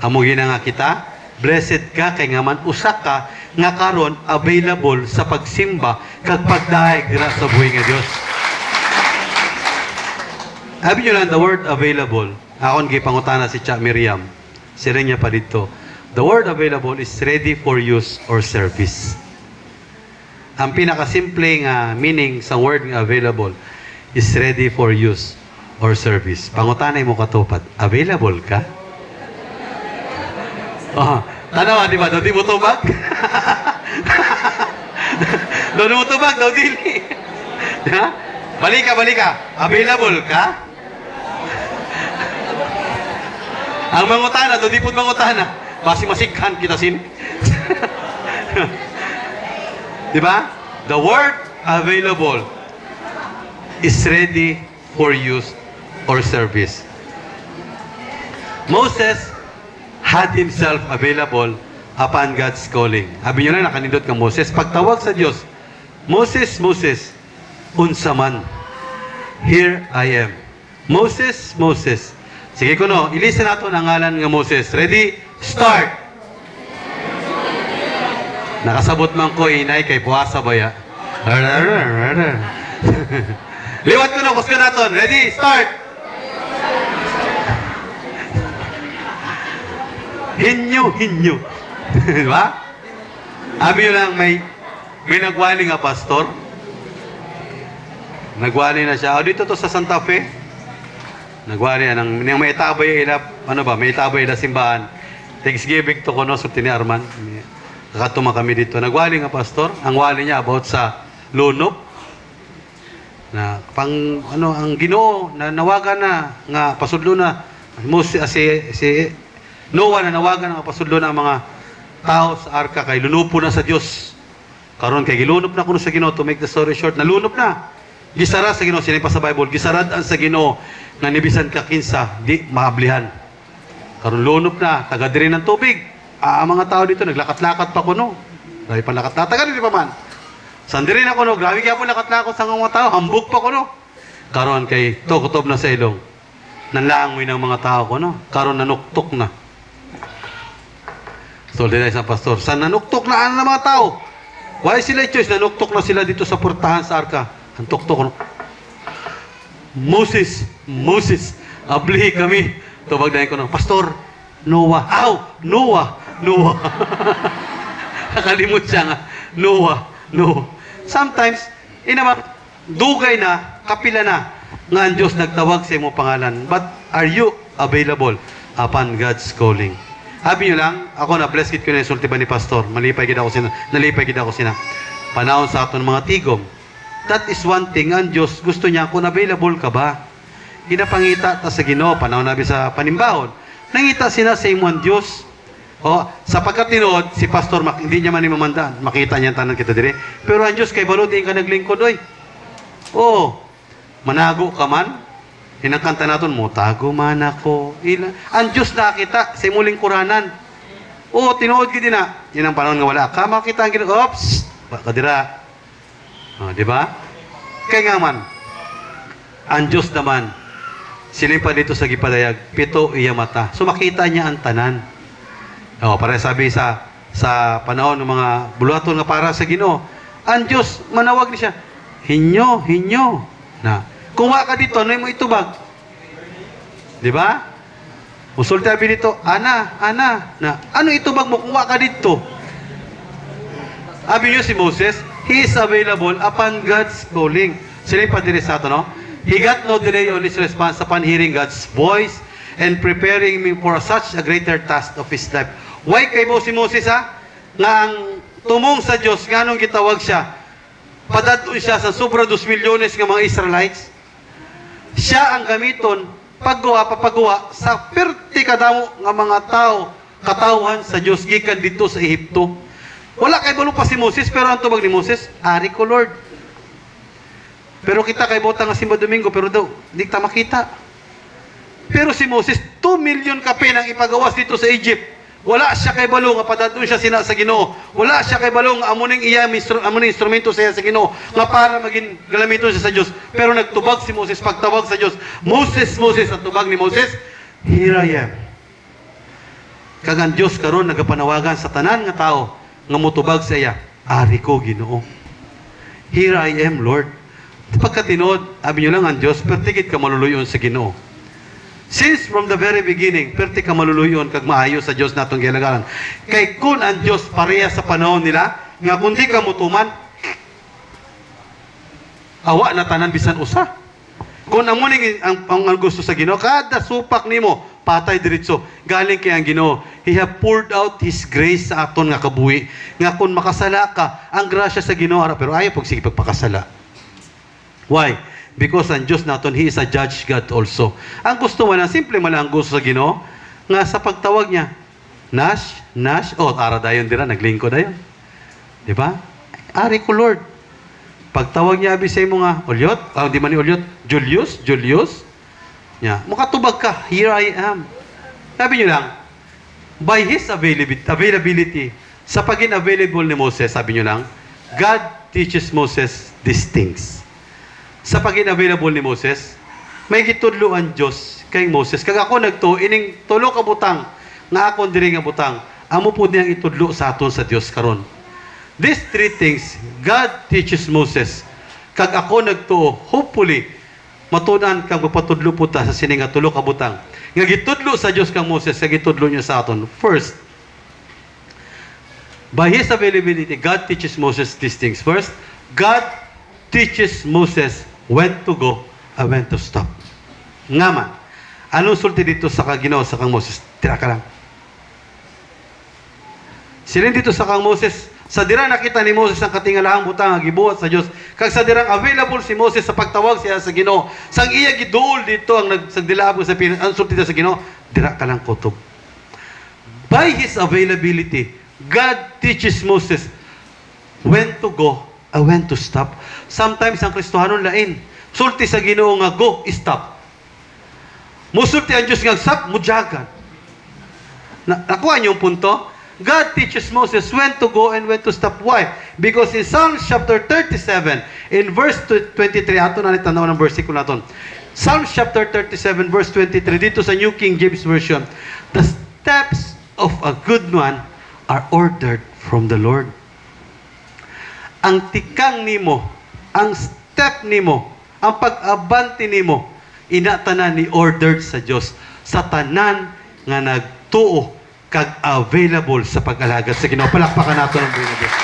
Amo nga kita, Blessed ka kay nga man usa ka nga karon available sa pagsimba kag pagdaig dira sa buhi nga Dios. Abi nyo lang the word available. Akon gipangutana si Cha Miriam. Sira niya pa dito. The word available is ready for use or service. Ang pinakasimple nga meaning sa word nga available is ready for use or service. Pangutanay mo katupad, available ka? Oh, tanawa, di ba? Daw di mo tubag? Daw di mo tubag, daw dili. Ha? Balik ka. Available ka? Ang mangutana, daw di po mangutana. Basi masikhan kita sin. Di ba? The word available is ready for use or service. Moses had himself available upon God's calling. Sabi nyo na, nakanindot ka Moses. Pagtawag sa Diyos, Moses, Moses, unsa man, here I am. Moses, Moses. Sige ko no, ilisten nato ang ngalan nga Moses. Ready? Start! Nakasabot man ko, inay, kay puwasa ba ya? Liwat ko na, kusyo naton. Ready? Start! Hinyo. Diba? Abi lang may nagwali nga pastor. Nagwali na siya. Dito to sa Santa Fe. Nagwali na. Nang may itabay ila, may itabay ila simbahan. Thanksgiving to ko, no? Sulti ni Arman. Kakatuma kami dito. Nagwali nga pastor. Ang wali niya about sa lunop. Na ang Ginoo na nawagan na nga pasudlo na si Noah na nawagan ang pasudlo na ang mga tao sa arka kay lunupo na sa Dios. Karon kay gilunop na kuno sa Ginoo, to make the story short, nalunop na. Gisara sa Ginoo sini pa sa Bible, gisarad-an sa Ginoo nga nibisan ka kinsa di maablihan. Karon lunop na, taga diri ng tubig. Ang mga tao dito naglakat-lakat pa kuno. Dahil pa lakat taga diri pa man. Sandiri na kuno, grabe gyapon lakat-lakot sa mga tao, hambog pa kuno. Karon kay tukotob na sa ilong. Nanlangoy ng mga tao kuno. Karon nanuktok na. So, dahil sa pastor, saan nanuktok na ang mga tao? Why sila choice? Nanuktok na sila dito sa portahan sa arka. Ang tuktok, Moses, ablihi kami. Tubag na ko no, Pastor, Noah. Noah. Nakalimut siya nga. Noah. Sometimes, dugay na, kapila na, nga ang Diyos nagtawag sa imo pangalan. But, are you available upon God's calling? Habi nyo lang, ako na blessed ko na insulti ba ni Pastor, nalipay gid ako sina. Panahon sa aton mga tigom. That is one thing, ang Diyos, gusto niya, kung available ka ba? Hinapangita ta sa Ginoo, panahon nabi sa panimbahon. Nangita sila sa imuang Diyos. O, sapagkat tinuod, si Pastor, hindi niya man mamandaan. Makita niya ang tanan kita dire. Pero ang Diyos, kay baro din ka naglingkod, oy. O, manago ka man, hinangkanta natin, mutago man ako. Ang Diyos nakita sa imuling kuranan. O, tinuod ka din na. Yan ang panahon nga wala. Kama kita ang ginagawa. Oops! Kadira. O, di ba? Kaya nga man, ang Diyos naman, silimpa dito sa gipadayag, pito iya mata. So, makita niya ang tanan. O, para sabi sa panahon ng mga buluhaton nga para sa Ginoo, ang Diyos, manawag ni siya, hinyo. Na, kung wa ka dito, ano mo itubag? Di ba? Usulti abi dito, ana, na, ano itubag mo kung wa ka dito? Abi nyo si Moses, he is available upon God's calling. Sila yung padiri sa ito, no? He got no delay on his response upon hearing God's voice and preparing him for such a greater task of his life. Why kay mo si Moses, ha? Nga ang tumong sa Diyos, nga nung gitawag siya, padadun siya sa sobra 2 milyones ng mga Israelites. Siya ang gamiton, papagawa sa perti kadamo ng mga tao, katawhan sa Diyos, gikan dito sa Ehipto. Wala kay balo pa si Moses, pero ang tubag ni Moses, Ari ko Lord. Pero kita kay botang nga Simba Domingo, pero daw, di ta makita. Pero si Moses, 2 million kape nang ipagawas dito sa Egypt. Wala siya kay balo nga padadun siya sina sa Ginoo. Wala siya kay balo nga amuning instrumento siya sa Ginoo nga para maging galamiton siya sa Dios. Pero nagtubag si Moses, pagtawag sa Dios, Moses, ang tubag ni Moses, here I am. Kag ang Dios karon nagapanawagan sa tanan nga tao nga motubag sa iya, ari ko Ginoo. Here I am, Lord. Pagkatinuod, abi nyo lang ang Diyos, pertikit ka maluluyon sa Ginoo. Since from the very beginning, perti ka maluluyon kag maayo sa Diyos natong gilagalan. Kay kun ang Diyos pareha sa panahon nila, nga kundi ka mutuman, awa na tanan bisan usa. Kung amo ning ang gusto sa Ginoo, kada supak nimo patay diretso. Galing kay ang Ginoo. He have poured out His grace sa aton nga kabuhi. Nga kung makasala ka, ang grasya sa Ginoo pero ayaw pag sige pagpakasala. Why? Because ang Diyos naton, He is a judge God also. Ang gusto man lang, simple man lang ang gusto sa Ginoo, nga sa pagtawag niya, Nash, ara dayon dira, naglingko dayon. Di ba? Ari ko Lord. Pagtawag niya abi sa imo nga, Ulyot, di man ni Ulyot, Julius, yeah. Makatubag ka, here I am. Sabi niyo lang, by His availability, sa pagin available ni Moses, sabi niyo lang, God teaches Moses these things. Sa pagin available ni Moses, may gitudlo ang Diyos kay Moses. Kag ako nagtuo, ining tulo ka butang, nga akon diri nga butang, amo po niyang itudlo sa aton sa Diyos karon. These three things, God teaches Moses. Kag ako nagtuo, hopefully, matunan kang magpatudlo po ta sa sini nga tulo ka butang. Nga gitudlo sa Diyos kang Moses, nga gitudlo niya sa aton. First, by His availability, God teaches Moses these things. First, God teaches Moses when to go and when to stop. Nga man, anong sulti dito sa Ginoo sa kang Moses? Tira ka lang. Silin dito sa kang Moses, sa dira nakita ni Moses ang katingalahang butang nga gibuhat sa Dios. Kag sa dirang available si Moses sa pagtawag siya sa Ginoo. Sang iya giduol dito ang nagsagdilaab sa ang sulti sa Ginoo, dira ka lang kutob. By His availability, God teaches Moses when to go and when to stop. Sometimes ang Kristohanon lain. Sulti sa Ginoo nga go, stop. Musulti ang Diyos nga stop, mujagan. Nakuha niyo yung punto? God teaches Moses when to go and when to stop. Why? Because in Psalms chapter 37, in verse 23, ato na nitanaw ng versikulo naton. Psalms chapter 37, verse 23, dito sa New King James Version, the steps of a good man are ordered from the Lord. Ang tikang nimo, ang step nimo, ang pag-abanti nimo, inatanan ni ordered sa Dios sa tanan nga nagtuo kag available sa pag-alagad sa Ginoo. Palakpakan nato ng buhay na Dios.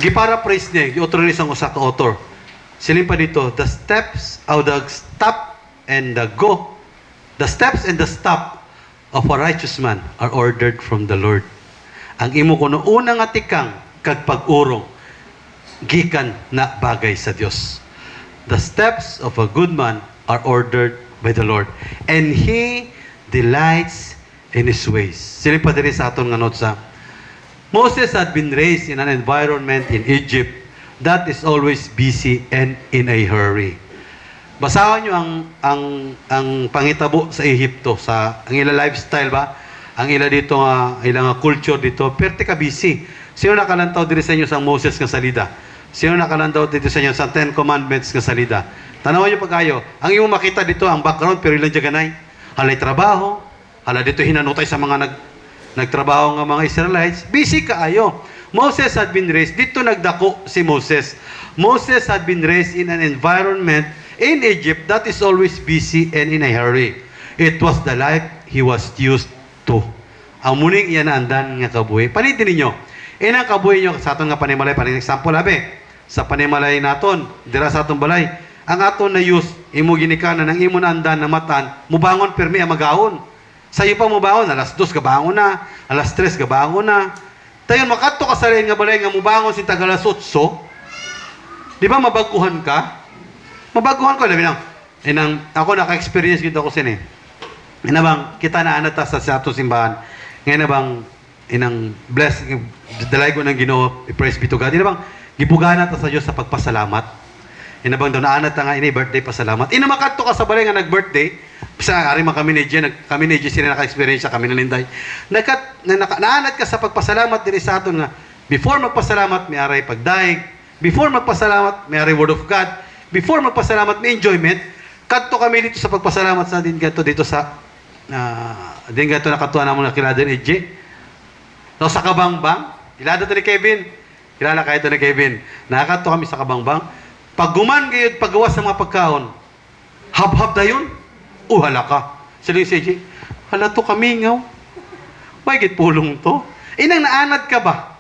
Giparaphrase niya, gi-authorize ang usa ka author. Silin pa dito, the steps of the stop and the go, the steps and the stop of a righteous man are ordered from the Lord. Ang imo kuno unang atikang kag pag-urong gikan na bagay sa Dios. The steps of a good man are ordered by the Lord, and He delights in His ways. Silip pa diri sa aton nga notes ha. Moses had been raised in an environment in Egypt that is always busy and in a hurry. Basahan nyo ang pangitabo sa Ehipto, sa ang ila lifestyle ba? Ang ila dito nga, ilang culture dito, perti ka busy. Sino nakalantaw diri sa inyo sa Moses nga salida? Sino nakalantaw dito sa inyo sa Ten Commandments nga salida? Tanawan nyo pag-ayo. Ang imo makita dito, ang background, pero ilang jaganay. Halay trabaho, hala dito hinanutay sa mga nagtrabaho ng mga Israelites. Busy kaayo. Moses had been raised, dito nagdako si Moses. Moses had been raised in an environment in Egypt that is always busy and in a hurry. It was the life he was used to. Ang muning iyan na andan nga kabuhi. Panitin ninyo, inang kabuhi nyo sa aton nga panimalay, paning example abe, sa panimalay naton, dira sa aton balay, ang aton na use, imo ginikanan, ang imo na andan na matan, mubangon permi ang magahon. Sa iyo pa mubangon, alas 2 kabangon na, alas 3 kabangon na. Tayon makadto ka sa rin nga balay nga mubangon si tagalas 8. Di ba mabaguhan ka? Mabaguhan ko, labi lang. Inang, ako naka-experience dito ako sini. Inabang, kita na anata sa ato simbahan. Ngayon na bang, inang bless, dalay ko ng Ginoo, praise be to God. Inabang, gibuganan ta sa Diyos sa pagpasalamat. Inabang doon, naanat nga ini, birthday pasalamat. Inamakadto ka sa balay nga nag-birthday, sa ari man kami ni Jen, sila naka-experience kami na linday. Naanat ka sa pagpasalamat diri sa aton nga, before magpasalamat, may aray pagdaig. Before magpasalamat, may aray word of God. Before magpasalamat, may enjoyment. Kadto kami dito sa pagpasalamat sa din dito sa din gato nakatuwa na mo na kilala din, EJ. So, sa Kabangbang, kilala to ni Kevin. Kilala kayo to ni Kevin. Nakakato kami sa Kabangbang. Pag guman kayo, paggawa sa mga pagkaon, hab-hab na yun. Hala ka. Sila yung si EJ, hala to kami ngaw. Why git pulong to? Inang naanad ka ba?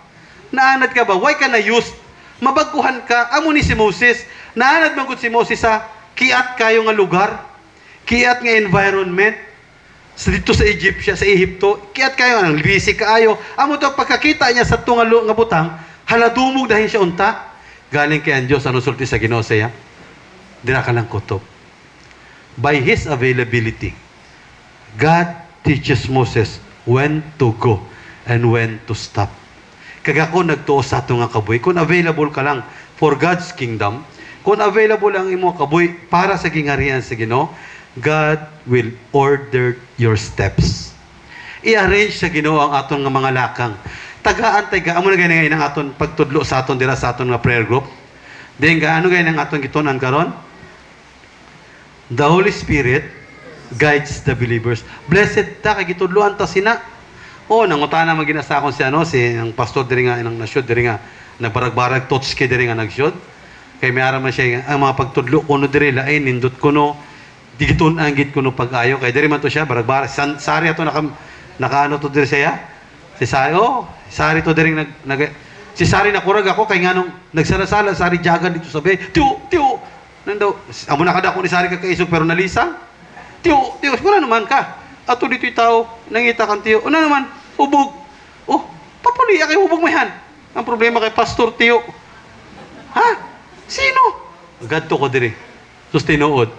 Naanad ka ba? Why ka na used? Mabaguhan ka. Amo ni si Moses. Naanad man gud si Moses sa kiat kayo nga lugar. Kiat nga environment. Dito sa Egypto. Kiat kayo ang busy kaayo. Amo to pagkakita niya sa tungalo nga butang, haladumog dahil siya unta. Galing kay ang Diyos ano sulti sa Ginoo siya. Dira ka lang kutob. By His availability, God teaches Moses when to go and when to stop. Kaya kung nagtuo sa ato nga kabuhi, kung available ka lang for God's kingdom, kung available ang imo kabuhi para sa gingarihan sa Ginoo, God will order your steps. I-arrange sa Ginoo ang aton nga mga lakang. Amo na gani ang aton pagtudlo sa aton dira sa aton nga prayer group. Then gaano gani ang aton gitunan karon? The Holy Spirit guides the believers. Blessed ta kay gitudloan ta sina. Nangutana maginasa akon si ang pastor diri nga inang nasyod diri nga nagbarag-barag totski diri nga nagsyod. Kay may ara man siya ang mga pagtudlo kuno diri lain nindot kuno digitun anggit kuno pag-ayo kay diri man to siya barag-barag sari ato naka to diri siya. Si Sari Sari to diri si Sari nakurag ako kay nganong nagsarasala Sari jagan dito sa bay. Tiyo. Nandaw amo na kada ko ni Sari kakaisog pero nalisang. Tiyo, wala naman ka. Ato dito'y tao, nangita kang tiyo. Ano naman? Hubog. Papuli, kay hubog mo yan. Ang problema kay Pastor Tiyo. Ha? Sino? Gadto ko diri. Sus tinuod.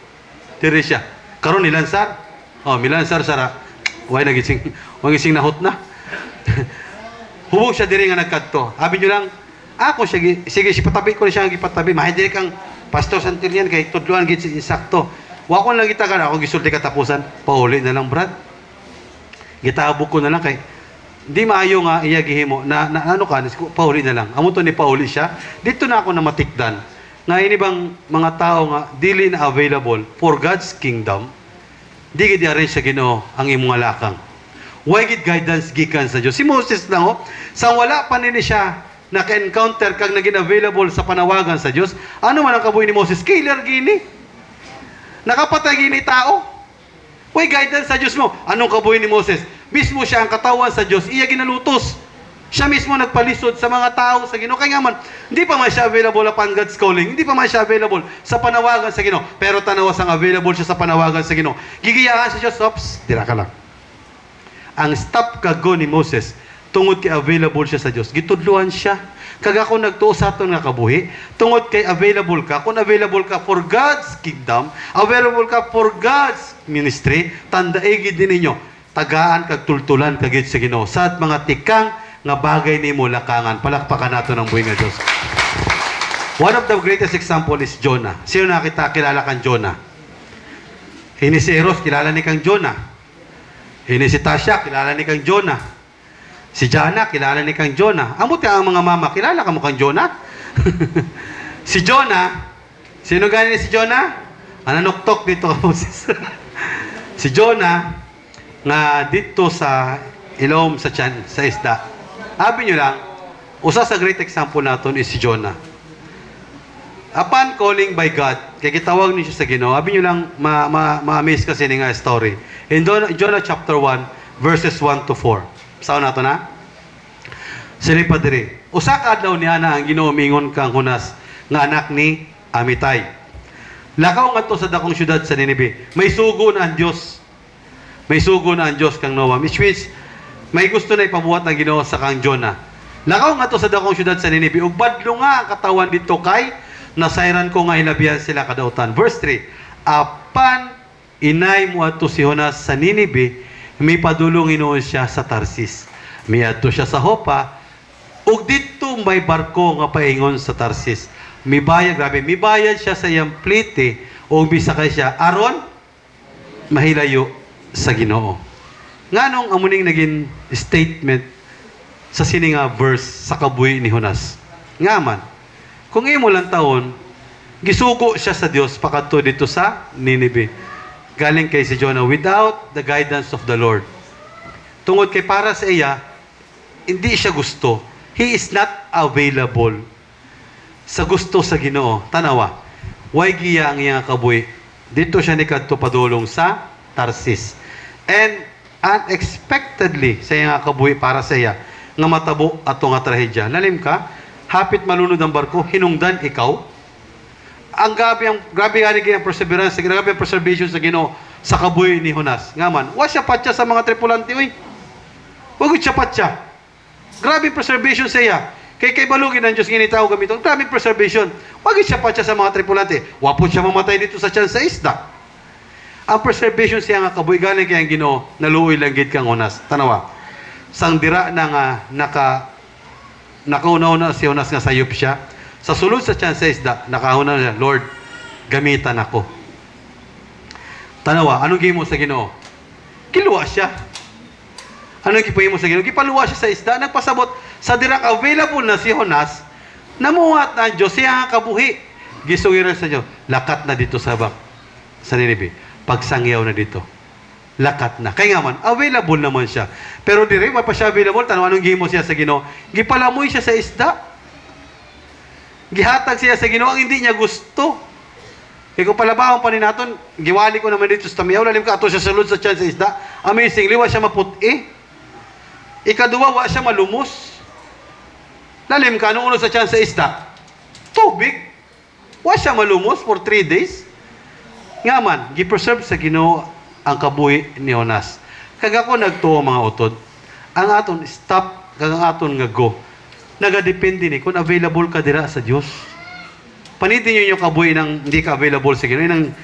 Diri siya. Karon nilansar. Milansar sara. Way nagising nahot na. Hubog siya diri nga nagkadto. Abi nyo lang, ako sige, si patabi ko na siya ang ipatabi. Mahay diri kang Pastor Santillan kay tudluan gid sakto. Wa ko lang kita kana ako gisulti katapusan, pauli na lang brad. Gitabok ko na lang kay di maayo nga iya gihimo na ano ka pauli na lang. Amo to ni pauli siya. Dito na ako na matikdan nga ini bang mga tao nga dili na available for God's kingdom. Di gid arrange sa Ginoo ang imong lakang. Why gid guidance gikan sa Dios. Si Moses lang sa wala pa nini siya naka-encounter kag naging available sa panawagan sa Dios. Ano man ang kabuhi ni Moses? Killer gini. Nakapatay gini tao. Uy, guidance sa Diyos mo. Anong kabuhi ni Moses? Mismo siya ang katawan sa Diyos. Iya ginalutos. Siya mismo nagpalisod sa mga tao sa Ginoo. Kaya nga man, hindi pa man siya available upon God's calling. Hindi pa man siya available sa panawagan sa Ginoo. Pero tanawas ang available siya sa panawagan sa Ginoo. Gigiyahan sa Diyos. Oops, tira ka lang. Ang stop kago ni Moses, tungod kay available siya sa Diyos. Gitudluan siya. Kaga kung nagtuo sa aton nga kabuhi, tungod kay available ka, kung available ka for God's kingdom, available ka for God's ministry, tandaigid din ninyo, tagaan kag tultulan kagid sa Ginoo sa mga tikang nga bagay nimo lakangan. Palakpakan nato ng buhi nga Dios. One of the greatest example is Jonah. Sino nakita kilala kang Jonah? Hini si Eros, kilala ni kang Jonah. Hini si Tasha, kilala ni kang Jonah. Si Jana, kilala ni kang Jonah. Amuti ang mga mama, kilala ka mo kang Jonah? Si Jonah, sino gani si Jonah? Nanuktok dito ka Moses. Si Jonah, nga dito sa ilom sa tiyan, sa isda. Abi nyo lang, usa sa great example natin is si Jonah. Upon calling by God, kaya kitawag niyo siya sa Ginoo, abi nyo lang, ma-amaze kasi ni nga story. In Jonah chapter 1, verses 1 to 4. Sao na to na? Sini padiri. Usa ka adlaw niya na ang Ginoo mingon kang Hunas nga anak ni Amitay. Lakaw ngadto sa dakong syudad sa Ninibe. May sugo na ang Dios. May sugo na ang Dios kang Noah. Which means may gusto na ipabuhat ng Ginoo sa kang Jonah. Lakaw ngadto sa dakong syudad sa Ninibe. Ug badlo nga ang katawan dito kay nasayran ko nga hilabihan sila kadautan. Verse 3. Apan inay mo ato si Hunas sa Ninibe, may padulong inoon siya sa Tarsis. May adto siya sa Hopa, ug dito may barko nga paingon sa Tarsis. May bayad siya sa iyang plite, ug bisakay siya, aron mahilayo sa Ginoo. Nganong amuning naging statement sa sininga verse sa kabuhi ni Hunas. Ngaman, kung imo lang taon, gisugo siya sa Dios pakadto dito sa Ninibe. galing kay si Jonah without the guidance of the Lord. Tungod kay para sa iya, hindi siya gusto. He is not available sa gusto sa Ginoo. Tanawa, way giya ang iyang kabuhi. Dito siya ni kadto padulong sa Tarsis. And unexpectedly sa iyang kabuhi para sa iya nga matabo ato nga trahedya. Lalim ka, hapit malunod ang barko, hinungdan ikaw. Ang grabe nga ang perseverance, grabe ang preservation sa Ginoo sa kabuhi ni Jonas. Nga man, wa siya patya sa mga tripulante, uy. Wag siya patya. Grabe ang preservation sa iya. Kay balugin ang Diyos ginitaw gamito. Grabe ang preservation. Wag siya patya sa mga tripulante. Wapot siya mamatay dito sa tiyan sa isda. Ang preservation siya nga kabuhi galing kay ang Ginoo, naluoy lang gid kang Jonas. Tanawa. Sang dira na nga nakaunaw na si Jonas nga sayop siya. Sa sulod sa tiyan sa isda, nakahuna siya, Lord, gamitan ako. Tanawa, anong gihimo sa Ginoo? Kiluwa siya. Anong gipahimo sa Ginoo? Gipaluwa siya sa isda, nagpasabot sa dirang available na si Jonas, namuhat na ang Diyos, siya nga kabuhi. Gisugiran sa Diyos, lakat na dito sa Ninive. Pagsangyaw na dito. Lakat na. Kaya nga man, available naman siya. Pero dire, pa siya available, tanawa, anong gihimo siya sa Ginoo? Gipalamoy siya sa isda. Gihatag siya sa Ginoo ang hindi niya gusto. Kaya kung palabahon pa ni naton, giwali ko naman dito sa tamiyaw, lalim ka ato siya sulod sa tiyan sa isda. Amazing, liwa siya maputi. Ikaduwa, wa siya malumos. Lalim ka, nung uno sa tiyan sa isda, tubig. Wa siya malumos for 3 days. Nga man, gipreserve sa Ginoo ang kabuhi ni Jonas. Kag ako nagtuo mga utod, ang aton stop, kag ang aton nga go. Nagadepende ni kung available ka dira sa Dios. Panitin niyo yung kabuhi nang hindi ka available sa Ginoo. Nang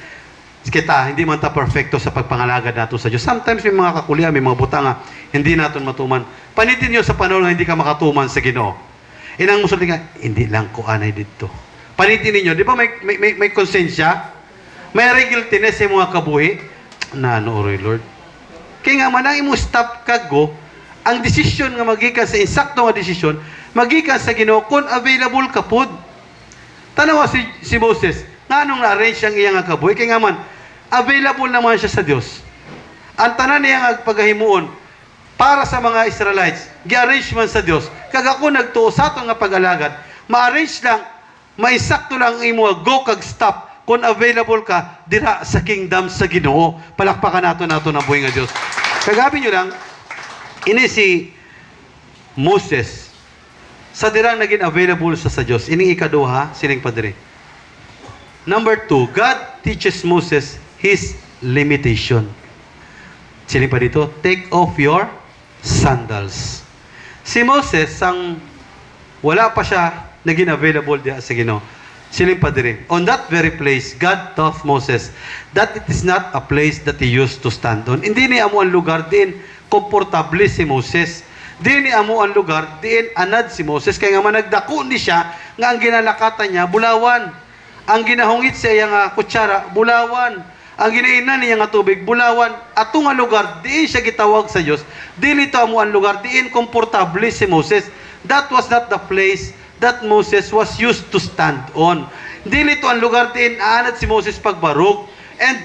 kita hindi man ta perfecto sa pagpangalagad nato sa Dios. Sometimes may mga kakulian, may mga butang nga hindi naton matuman. Panitin niyo sa panahon nga hindi ka makatuman sa Ginoo. Inang musulti nga, hindi lang ko anay dito. Panitin niyo, di ba may konsensya? May guiltiness sa mga kabuhi? Na ano, Lord? Kaya nga man ang imo stop ka go, ang desisyon nga magikan sa insakto nga desisyon, magikan sa Ginoo kung available ka pod. Tanawa si Moses, nga nung na-arrange ang iyang kabuhi, kaya nga man, available naman siya sa Dios. Ang tanan niya nga paghahimuon para sa mga Israelites, gi-arrange man sa Dios. Kag ako nagtuo sa ato nga pag-alagad, ma-arrange lang, maisakto lang ang imo go kag stop kung available ka dira sa kingdom sa Ginoo. Palakpakan nato ang buhay nga Dios. Kagabi nyo lang, ini si Moses, sa dirang naging available sa Diyos. Ining ikaduha, sining padre. Number 2, God teaches Moses his limitation. Sining pa dito, take off your sandals. Si Moses, sang wala pa siya naging available diya sa Ginoo. Sining padre. On that very place, God taught Moses that it is not a place that he used to stand on. Hindi ni amo ang lugar din komportable si Moses. Di ni amo ang lugar, diin anad si Moses, kaya nga managdako ni siya, nga ang ginalakatan niya, bulawan. Ang ginahungit sa iya nga kutsara, bulawan. Ang ginainan niya nga tubig, bulawan. At nga lugar, diin siya gitawag sa Diyos. Dilito amo ang lugar, diin komportable si Moses. That was not the place that Moses was used to stand on. Dilito ang lugar, diin anad si Moses pagbarog. And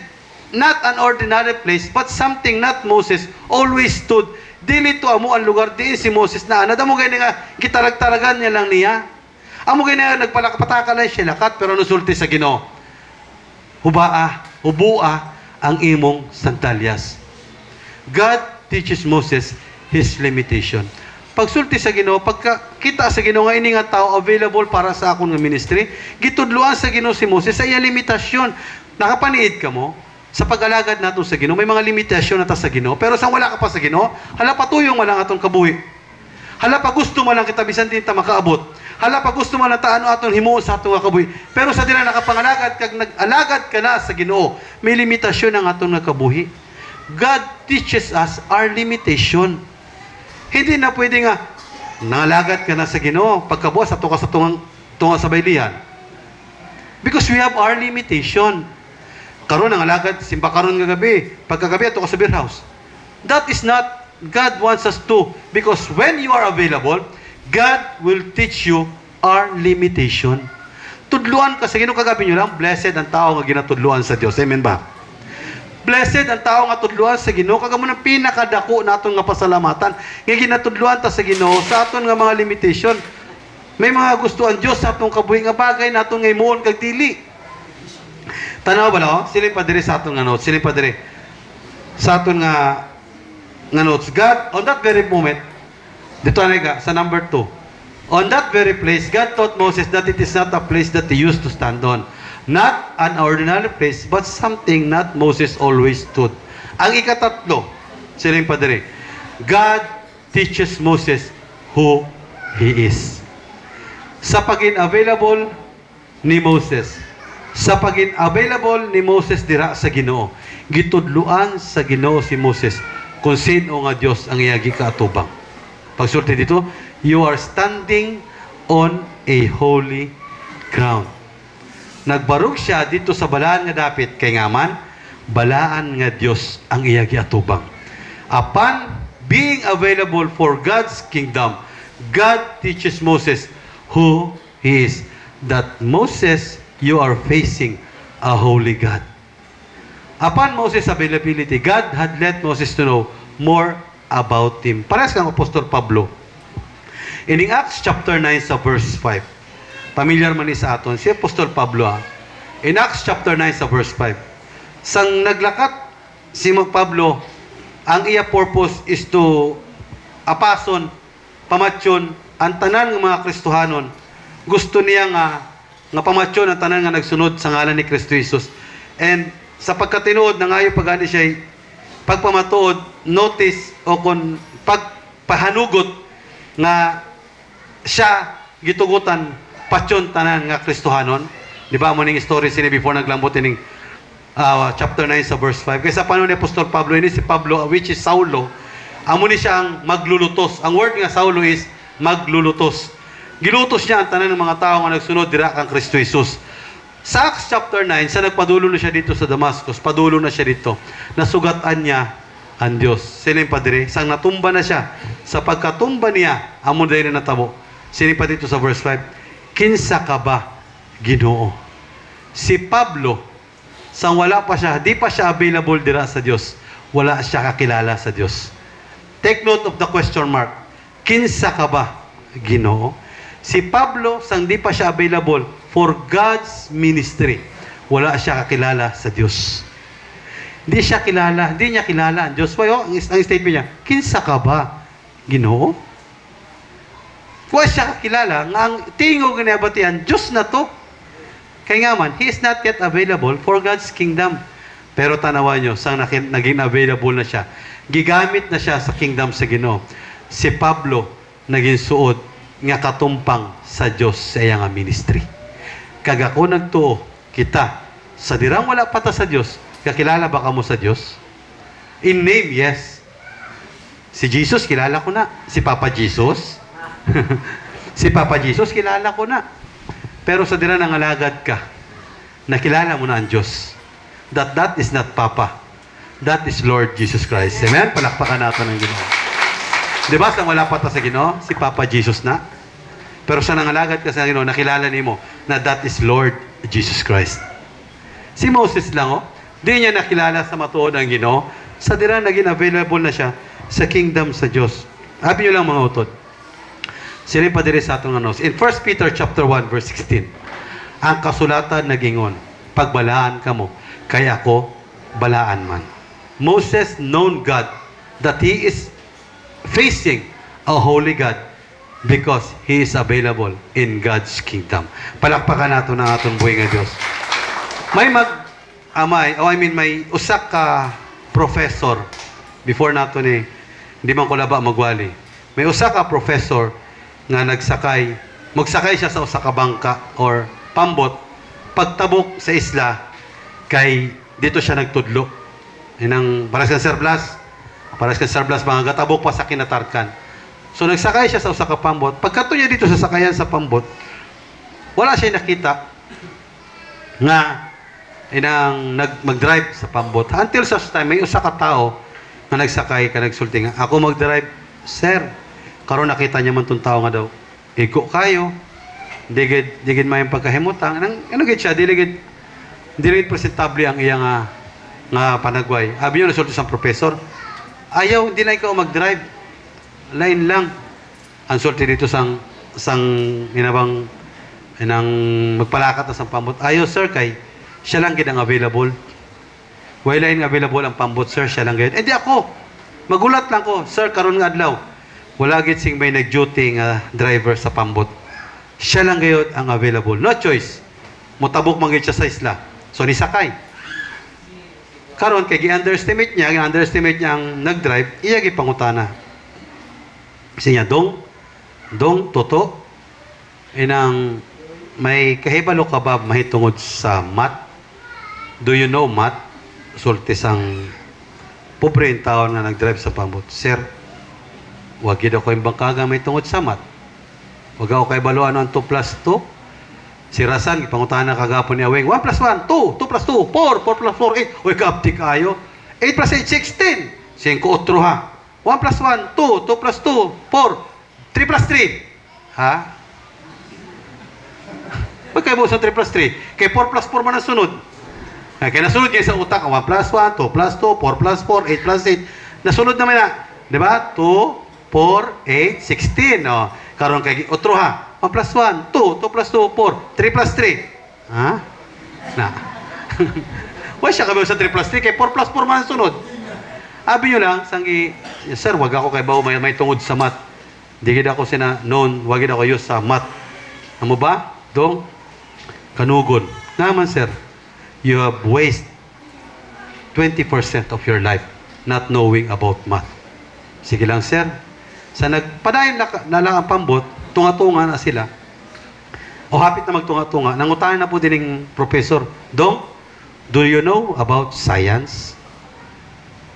not an ordinary place, but something not Moses always stood. Dilito amo ang lugar di si Moses na anad. Amo gani nga gitarag-taragan niya lang niya. Amo gani nga nagpalakapataka lang siya lakat pero nusulti sa Ginoo. Hubua ang imong sandalyas. God teaches Moses his limitation. Pagsulti sa Ginoo, pagkita sa Ginoo nga ini nga tao available para sa akon nga ministry, gitudloan sa Ginoo si Moses sa iya limitasyon. Nakapaniid ka mo sa pag-alagad nato sa Ginoo, may mga limitasyon na ta sa Ginoo. Pero sang wala ka pa sa Ginoo, hala patuyong man lang atong kabuhi. Hala pa gusto man lang kita bisan din ta makaabot. Hala pa gusto man lang ta ano aton himuon sa atong kabuhi. Pero sa dira nakapangalagad kag nag-alagad ka na sa Ginoo, may limitasyon ang atong kabuhi. God teaches us our limitation. Hindi na pwede nga nangalagad ka na sa Ginoo pagkabuas ato ka sa tunga sa baylihan. Because we have our limitation. Karon ang alagad, simba karon nga gabi, pagkagabi ato ka sa beer house. That is not God wants us to, because when you are available, God will teach you our limitation. Tudluan ka sa Ginoo kagabi nyo lang, blessed ang tao nga ginatudluan sa Dios. Amen ba? Blessed ang tao nga tudluan sa Ginoo, kagamo ng pinakadako naton nga pasalamatan. Nga ginatudluan ta sa Ginoo sa aton nga mga limitation. May mga gusto ang Dios sa atong kabuhi nga bagay naton nga himuon kag dili. Tanaw ba no? Sila pa diri sa aton nga notes, sila pa diri sa aton nga notes. God, on that very moment, dito na sa number 2. On that very place, God taught Moses that it is not a place that he used to stand on. Not an ordinary place, but something not Moses always stood. Ang ikatatlo, siling padre, God teaches Moses who he is. Sa pagin available ni Moses, sa pagin available ni Moses dira sa Ginoo, gitudluan sa Ginoo si Moses kung sino nga Dios ang iyagi kaatubang. Pagsulti dito, you are standing on a holy ground. Nagbarog siya dito sa balaan nga dapit kay ngaman, balaan nga Dios ang iyagi atubang. Upon being available for God's kingdom, God teaches Moses who he is. That Moses, you are facing a holy God. Upon Moses' availability, God had let Moses to know more about him. Parehas kang Apostol Pablo. In Acts chapter 9 sa verse 5. Familiar man ni sa aton si Apostol Pablo. In Acts chapter 9 sa verse 5. Sang naglakat si Pablo, ang iya purpose is to apason, pamatyon ang tanan ng mga Kristohanon. Gusto niya nga pamatyon ang tanan nga nagsunod sa ngalan ni Kristo Jesus. And sa pagkatinuod na ngayon pagani siya pagpamatuod, notice o kung pagpahanugot nga siya gitugutan patyon tanan nga Kristohanon. Di ba mo ning story sini before naglambot ining chapter 9 sa verse 5. Kaysa paano ni Apostol Pablo, ini si Pablo, which is Saulo, amo ni siya ang maglulutos. Ang word nga Saulo is maglulutos. Gilutos niya ang tanan ng mga tao nga nagsunod dira kang Kristo Jesus. Sa Acts chapter 9, sa nagpadulo na siya dito sa Damascus, padulo na siya dito, nasugatan niya ang Diyos. Siling pa diri, sang natumba na siya. Sa pagkatumba niya, amo dahil na natabo. Siling pa dito sa verse 5, kinsa ka ba, Ginoo? Si Pablo, sang wala pa siya, di pa siya available dira sa Diyos, wala siya kakilala sa Diyos. Take note of the question mark. Kinsa ka ba, Ginoo? Si Pablo, sang di pa siya available for God's ministry, wala siya kakilala sa Diyos. Hindi niya kilala ang Diyos. Ang statement niya, kinsa ka ba, Ginoo? Wala siya kakilala, nga ang tingog nga nabatian, Diyos na to. Kaya nga man, he is not yet available for God's kingdom. Pero tanawan nyo, sang naging available na siya, gigamit na siya sa kingdom sa Ginoo. Si Pablo, naging suod, nga katumpang sa Diyos sa iyang ministry. Kagako nagtuo kita sa dirang wala pata sa Diyos, kakilala ba ka mo sa Diyos? In name, yes. Si Jesus, kilala ko na. Si Papa Jesus? Si Papa Jesus, kilala ko na. Pero sa dirang nangalagad ka, nakilala mo na ang Diyos. That is not Papa. That is Lord Jesus Christ. Amen? Palakpakan natin ang Ginoo. Diba sa wala pata sa Ginoo? Si Papa Jesus na. Pero sa nangalagad ka sa Ginoo, nakilala nimo na that is Lord Jesus Christ. Si Moses lang, di niya nakilala sa matuod ang Ginoo. Sa dira naging available na siya sa kingdom sa Diyos. Habi nyo lang mga utod. Sila pa diri sa atong anos. In 1 Peter chapter 1 verse 16, ang kasulatan nagingon, pagbalaan ka mo, kaya ako balaan man. Moses known God that he is facing a holy God because he is available in God's kingdom. Palakpakan nato ng atong buhay nga Diyos. May usak ka professor before nato ni hindi man ko laba magwali. May usak ka professor nga magsakay siya sa usa ka bangka or pambot, pagtabok sa isla kay dito siya nagtudlo. Inang paras kan Sir Blas mga gatabok pa sa kinatarkan. So nagsakay siya sa usa ka pambot. Pagkato niya dito sa sakayan sa pambot, wala siya nakita nga mag-drive sa pambot. Until such time, may usa ka tao na nagsakay ka nagsulti nga, ako mag-drive, sir. Karon nakita niya man tong tao nga daw, iko kayo, digid mayang pagkahimutang. Ano gid siya, diligid presentable ang iyang nga panagway. Abi yun, nasulti sa professor. Ayaw, hindi na ikaw mag-drive. Lain lang. Ang sulti dito sang inabang inang magpalakat na sang pambot. Ayaw, sir, kay siya lang gid ang available. Wala yung available ang pambot, sir, siya lang gid. Hindi ako. Magulat lang ko, sir, karon nga adlaw. Wala gid sing may nag-duty nga driver sa pambot. Siya lang gayud ang available. No choice. Mutabok man gid siya sa isla. So ni sakay. Karon kay gi-underestimate niya ang nag-drive, iya gi pangutana. Kasi niya dong toto inang may kahibalo ka ba mahitungod sa math? Do you know math? Sulti sang pobre yung tao na nag-drive sa pambot. Sir, wag gid ako yung bangkaga may tungod sa math. Wag ako kay baluan ang 2 plus 2. Si Rasan, ipangutahan na kagapon ni Aweng, 1 plus 1, 2, 2 plus 2, 4, 4 plus 4, 8. Uy, kaapti kayo. 8 plus 8, 16. 5 otro ha. 1 plus 1, 2, 2 plus 2, 4, 3 plus 3. Ha? Wag kayo mo sa 3 plus 3. Kay 4 plus 4 man ang sunod. Kaya nasunod niya sa utak, 1 plus 1, 2 plus 2, 4 plus 4, 8 plus 8. Nasunod naman na. Di ba? 2, 4, 8, 16. O, karon kay otro ha. 1 plus 1, 2, 2 plus 2, 4, 3 plus 3. Ha? Na. Wala siya kami sa 3 plus 3, kay 4 plus 4 man ang sunod. Abi nyo lang, sanggi, sir, wag ako kay bao may tungod sa math. Di gid ako sina noon, wag gid ako use sa math. Amo ba? Dong, kanugon. Naman, sir, you have wasted 20% of your life not knowing about math. Sige lang, sir. Sa nagpadayon na lang ang pambot, tunga-tunga na sila. O hapit na magtunga-tunga, nangutahan na po din ng professor, Dong, do you know about science?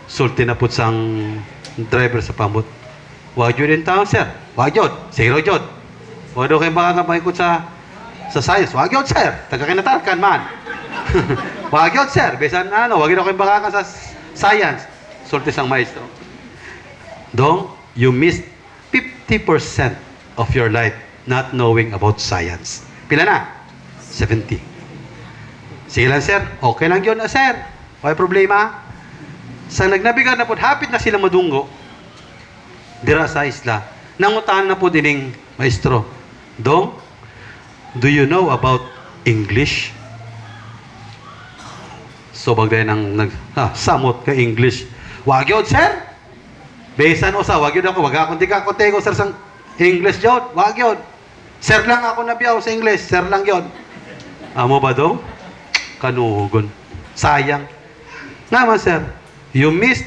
Sulti na po sang driver sa pambot. Wag yun din tao, sir. Wag yun. Zero yun. Wag daw kayo makakapahikot sa science. Wag yun, sir. Taga-kinatarkan man. Wag yun, sir. Besan wag yun kayo makaka sa science. Sulti sang maestro. Dong, you missed 50% of your life not knowing about science. Pila na? 70. Sige lang, sir. Okay lang yun, sir. Okay problema. Sa nagnabigan na po, hapit na sila madunggo, dira sa isla, nangutahan na po dining maestro, Dong, do you know about English? So, bagday nang samot ka English. Wag yun, sir. Besan o sa, wag yun ako. Wag akong di ka ko sir, sang English yun. Wag yun. Sir lang ako nabiyaw sa English. Sir lang yun. Amo ba, Dong? Kanugon. Sayang. Naman, sir. You missed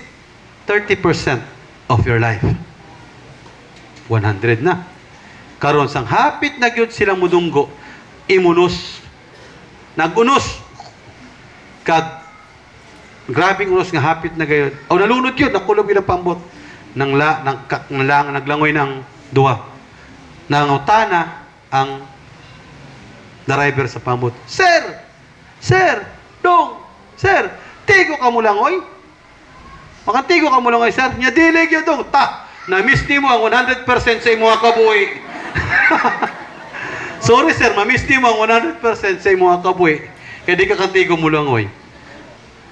30% of your life. 100 na. Karon sang hapit na gyud silang mudunggo, imunos. Nagunos. Kag grabing unos nga hapit na gayud. Aw nalunod gyud, nakulob gyud ang pambot. Naglangoy ng duwa. Nangutana ang driver sa pambot. Sir! Sir! Dong! Sir! Tigo ka mo lang, oy! Makantigo ka mo lang, oy, sir. Nya dilig yun, dong. Na-miss ni mo ang 100% sa imong kabuhi. Sorry, sir. Ma-miss ni mo ang 100% sa imong kabuhi. Kaya di ka kantigo mo lang, oy.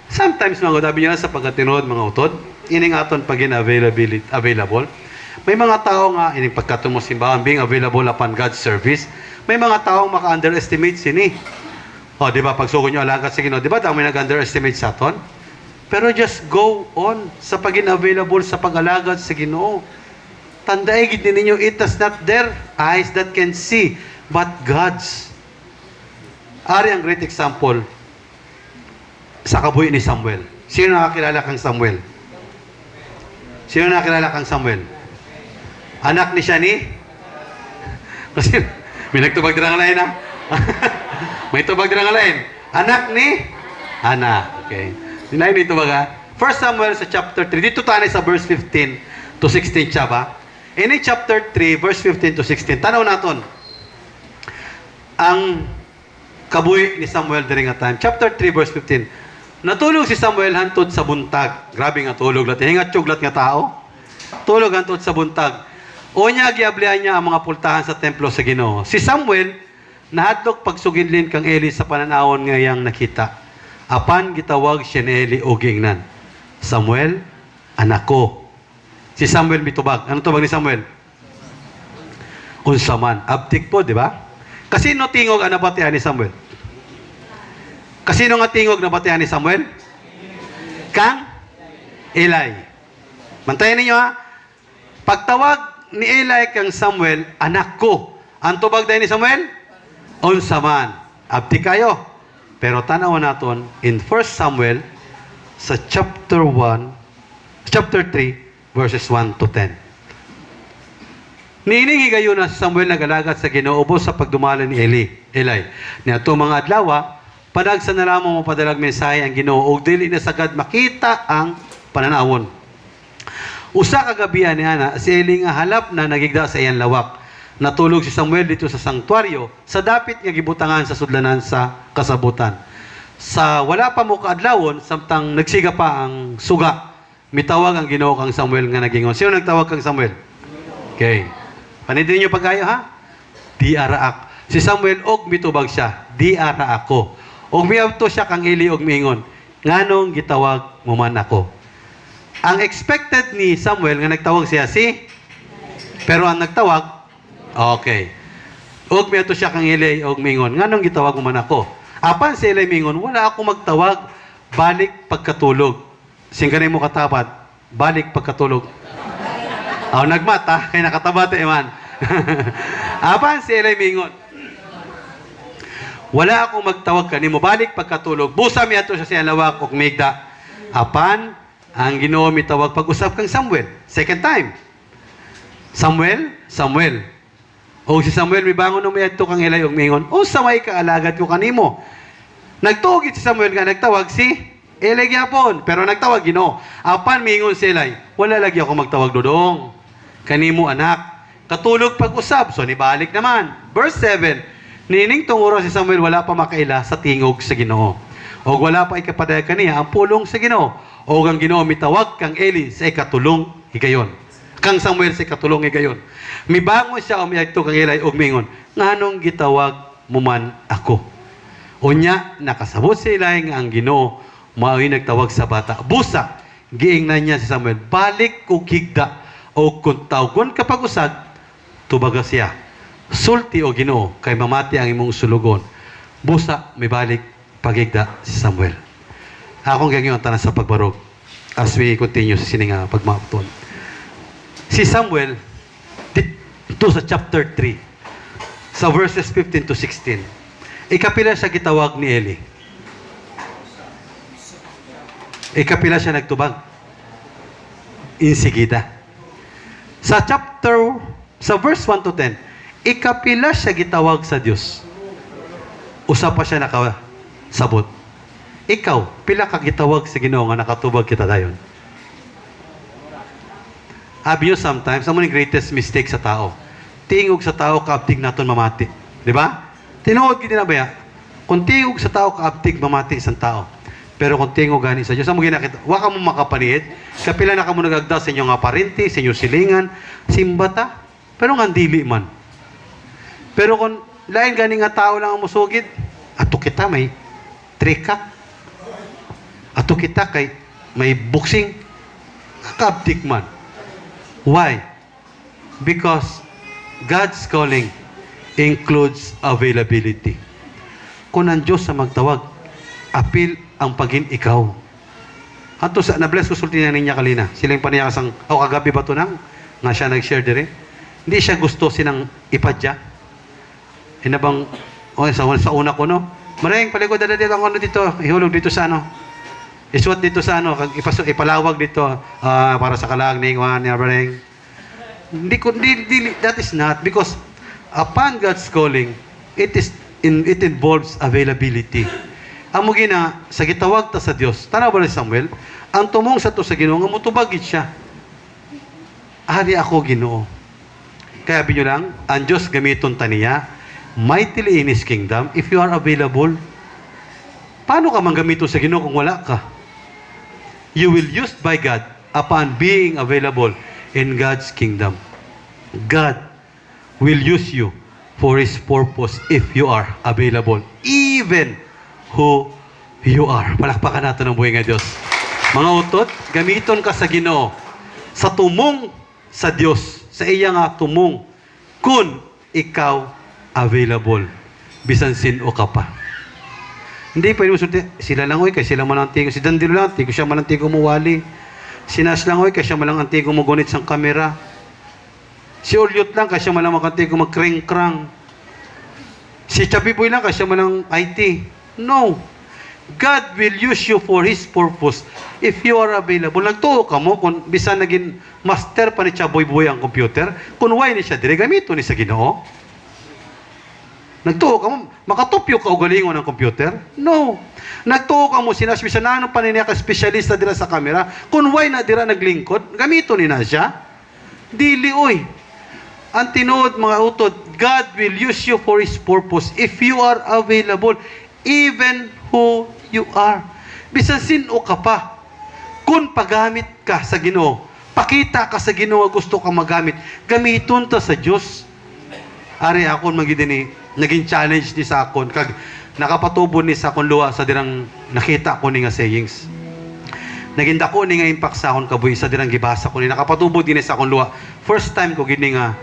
Sometimes, mga dabi niya sa pagkatinod, mga utod, ining aton pagin available. May mga tao nga, ining pagkatong mo simbahan, being available upon God's service, may mga tao maka-underestimate sini. O, di ba, pagsugod nyo alagat sa Ginoo, di ba, dami nag-underestimate sa aton? Pero just go on sa pagin available sa pag-alagad sa Ginoo. Tandaan gid ninyo, it is not their eyes that can see, but God's. Ari ang great example sa kabuhi ni Samuel. Sino nakakilala kang Samuel? Sino nakakilala kang Samuel? Anak ni siya ni? Kasi may nagtubag dira nga lain ha? May tubag dira nga lain. Anak ni? Ana. Okay. Dinayin dito baga. 1 Samuel sa chapter 3. Dito tayo sa verse 15 to 16 siya ba? In chapter 3, verse 15 to 16. Tanaw naton. Ang kabuhi ni Samuel during a time. Chapter 3, verse 15. Natulog si Samuel hantod sa buntag. Grabe nga tulog. Hingat tsuglat nga tao. Tulog hantod sa buntag. O niya, giablihan niya ang mga pultahan sa templo sa Ginoo. Si Samuel, nahadlok pagsuginlin kang Eli sa pananawon ngayang nakita. Apan gitawag siya ni Eli og giingnan. Samuel, anak ko. Si Samuel mitubag. Ano tubag ni Samuel? Unsa man. Abtik po, di ba? Kasino tingog ang nabatihan ni Samuel? Kasino nga tingog nabatihan ni Samuel? Kang Eli. Mantayan ninyo ha. Pagtawag ni Eli kang Samuel, anak ko. Ang tubag dahil ni Samuel? Unsa man. Abtik kayo. Pero tanawan naton in 1 Samuel sa chapter 3 verses 1 to 10. Niining higayon na si Samuel nagalagat sa Ginoo ubos sa pagdumala ni Eli. Niadto mga adlaw, padagsa na lamang mo padalag mensahe ang Ginoo ug dili na sagad makita ang pananawon. Usa ka gabihan ni ana si Eli nga halap na nagigda sa iyang lawak. Natulog si Samuel dito sa sanktuaryo sa dapit nga gibutangan sa sudlanan sa kasabutan. Sa wala pa mo kaadlawon samtang nagsiga pa ang suga, mitawag ang Ginoo kang Samuel nga nagingon. Sino nagtawag kang Samuel? Okay. Panidin niyo pagkayo ha? Di araak. Si Samuel og mitubag siya, di ara ako. Og miabto siya kang Eli og miingon, nganong gitawag mo man ako? Ang expected ni Samuel nga nagtawag siya pero ang nagtawag okay. Og miadto siya kang Eli og mingon, nganong gitawag mo man ako? Apan si Eli mingon, wala ako magtawag, balik pagkatulog. Sing kanay mo katapat, balik pagkatulog. Nagmata kay nakatabat man. Apan si Eli mingon, wala ako magtawag kanimo, balik pagkatulog. Busa miadto siya sa lawak og migda. Apan ang Ginoo mitawag pag-usap kang Samuel. Second time. Samuel. O si Samuel mibangon nung miadto kang Eli og mingon, "Unsa may kaalagad ko kanimo?" Nagtuog si Samuel nga nagtawag si Eli gyapon, pero nagtawag Ginoo. Apan mingon si Eli, "Wala lagi ako magtawag dodong. Kanimo anak, katulog pag-usab." So nibalik naman. Verse 7. Nining tunguro si Samuel wala pa makaila sa tingog sa Ginoo. O wala pa ikapadayag kaniya ang pulong sa Ginoo. O ang Ginoo mitawag kang Eli sa ikatulong higayon. Kang Samuel sa ikatulong higayon. Mibangon siya o miadto kang Eli og mingon, nganong gitawag mo man ako? Unya nakasabot si Eli nga ang Ginoo mao'y nagtawag sa bata. Busa giingnan niya si Samuel, balik og higda o kung tawgon ka pag-usag, tubaga siya. Sulti o Ginoo kay mamati ang imong sulugon. Busa mibalik pagigda si Samuel. Akong ganyan tanan sa pagbarog as we continue sa sininga pagmapton. Si Samuel dito sa chapter 3 sa verses 15 to 16. Ikapila siya gitawag ni Eli. Ikapila siya nagtubag. Insigida. Sa verse 1 to 10, ikapila siya gitawag sa Dios. Usa pa siya nakasabot. Ikaw, pila ka gitawag sa Ginoo nga nakatubag kita dayon? Have you sometimes, amo ni greatest mistake sa tao. Tingog sa tao kaabtig naton mamati. Di ba? Tinuod gid na baya. Kung tingog sa tao kaabtig mamati isang tao. Pero kung tingog gani sa Dios, amo ginakita, wa ka mo makapaniid. Kapila na ka mo nagagda sa inyong aparente, sa inyong silingan, simbata, pero nga dili man. Pero kung lain gani nga tao lang ang musugid, ato kita may trika. Ato kita kay may boxing, kaabtig man. Why? Because God's calling includes availability. Kung ang Diyos sa magtawag, apil ang pagin ikaw. Ato sa na-bless ko sulti na niya kalina. Silang paniya kasang, kagabi ba ito nang? Nga siya nag-share dire. Hindi siya gusto sinang ipadya. Hinabang, sa una ko no, maraming paligod dito ang ano dito, ihulog dito sa ano. Isuot dito sa ano, ipalawag dito para sa kalag ni Juan Yabreng. That is not because upon God's calling, it involves availability. Amo gina sa gitawag ta sa Dios. Tanaw ba ni Samuel, ang tumong sa to sa Ginoo nga motubagid siya. Ari ako Ginoo. Kaya binyo lang, ang Diyos gamiton ta niya mightily in His kingdom if you are available. Paano ka manggamito sa Ginoo kung wala ka? You will used by God upon being available in God's kingdom. God will use you for His purpose if you are available. Even who you are. Palakpakan natin ang buhay nga Diyos. Mga utot, gamiton ka sa Ginoo sa tumong sa Diyos, sa iya nga tumong, kung ikaw available, bisan sino ka pa. Hindi pwede mo sulti, sila lang oy, kay sila man ang tigo, si Dandilo lang, tigo siya man ang tigo mo wali. Si Nas lang oy, kay siya man lang ang tigo mo gunit sang kamera. Si Ulyot lang, kay siya man lang ang tigo magkring-krang. Si Chabi Boy lang, kay siya man ang IT. No. God will use you for His purpose if you are available. Nagtuo ka mo, kung bisan naging master pa ni Chaboy Boy ang computer, kung why ni siya, dire gamito ni sa Ginoo. Nagtuo ka mo, makatupyo ka o galingon ng computer? No. Nagtuo ka mo, sinasbisan na ano pa niya ka-specialista dira sa camera, kung why na dira naglingkod, gamito ni na siya. Dili, oy. Ang tinuod, mga utod, God will use you for His purpose if you are available, even who you are. Bisan sino ka pa, kung paggamit ka sa Ginoo, pakita ka sa Ginoo gusto ka magamit, gamiton ta sa Diyos. Ari akon magidini, naging challenge ni sa akon, kag nakapatubo ni sa akon luwa sa dirang nakita ko ni nga sayings. Naging dako ni nga impact sa akon kabuhi sa dirang gibasa ko ni, nakapatubo din sa akon luwa. First time ko gini nga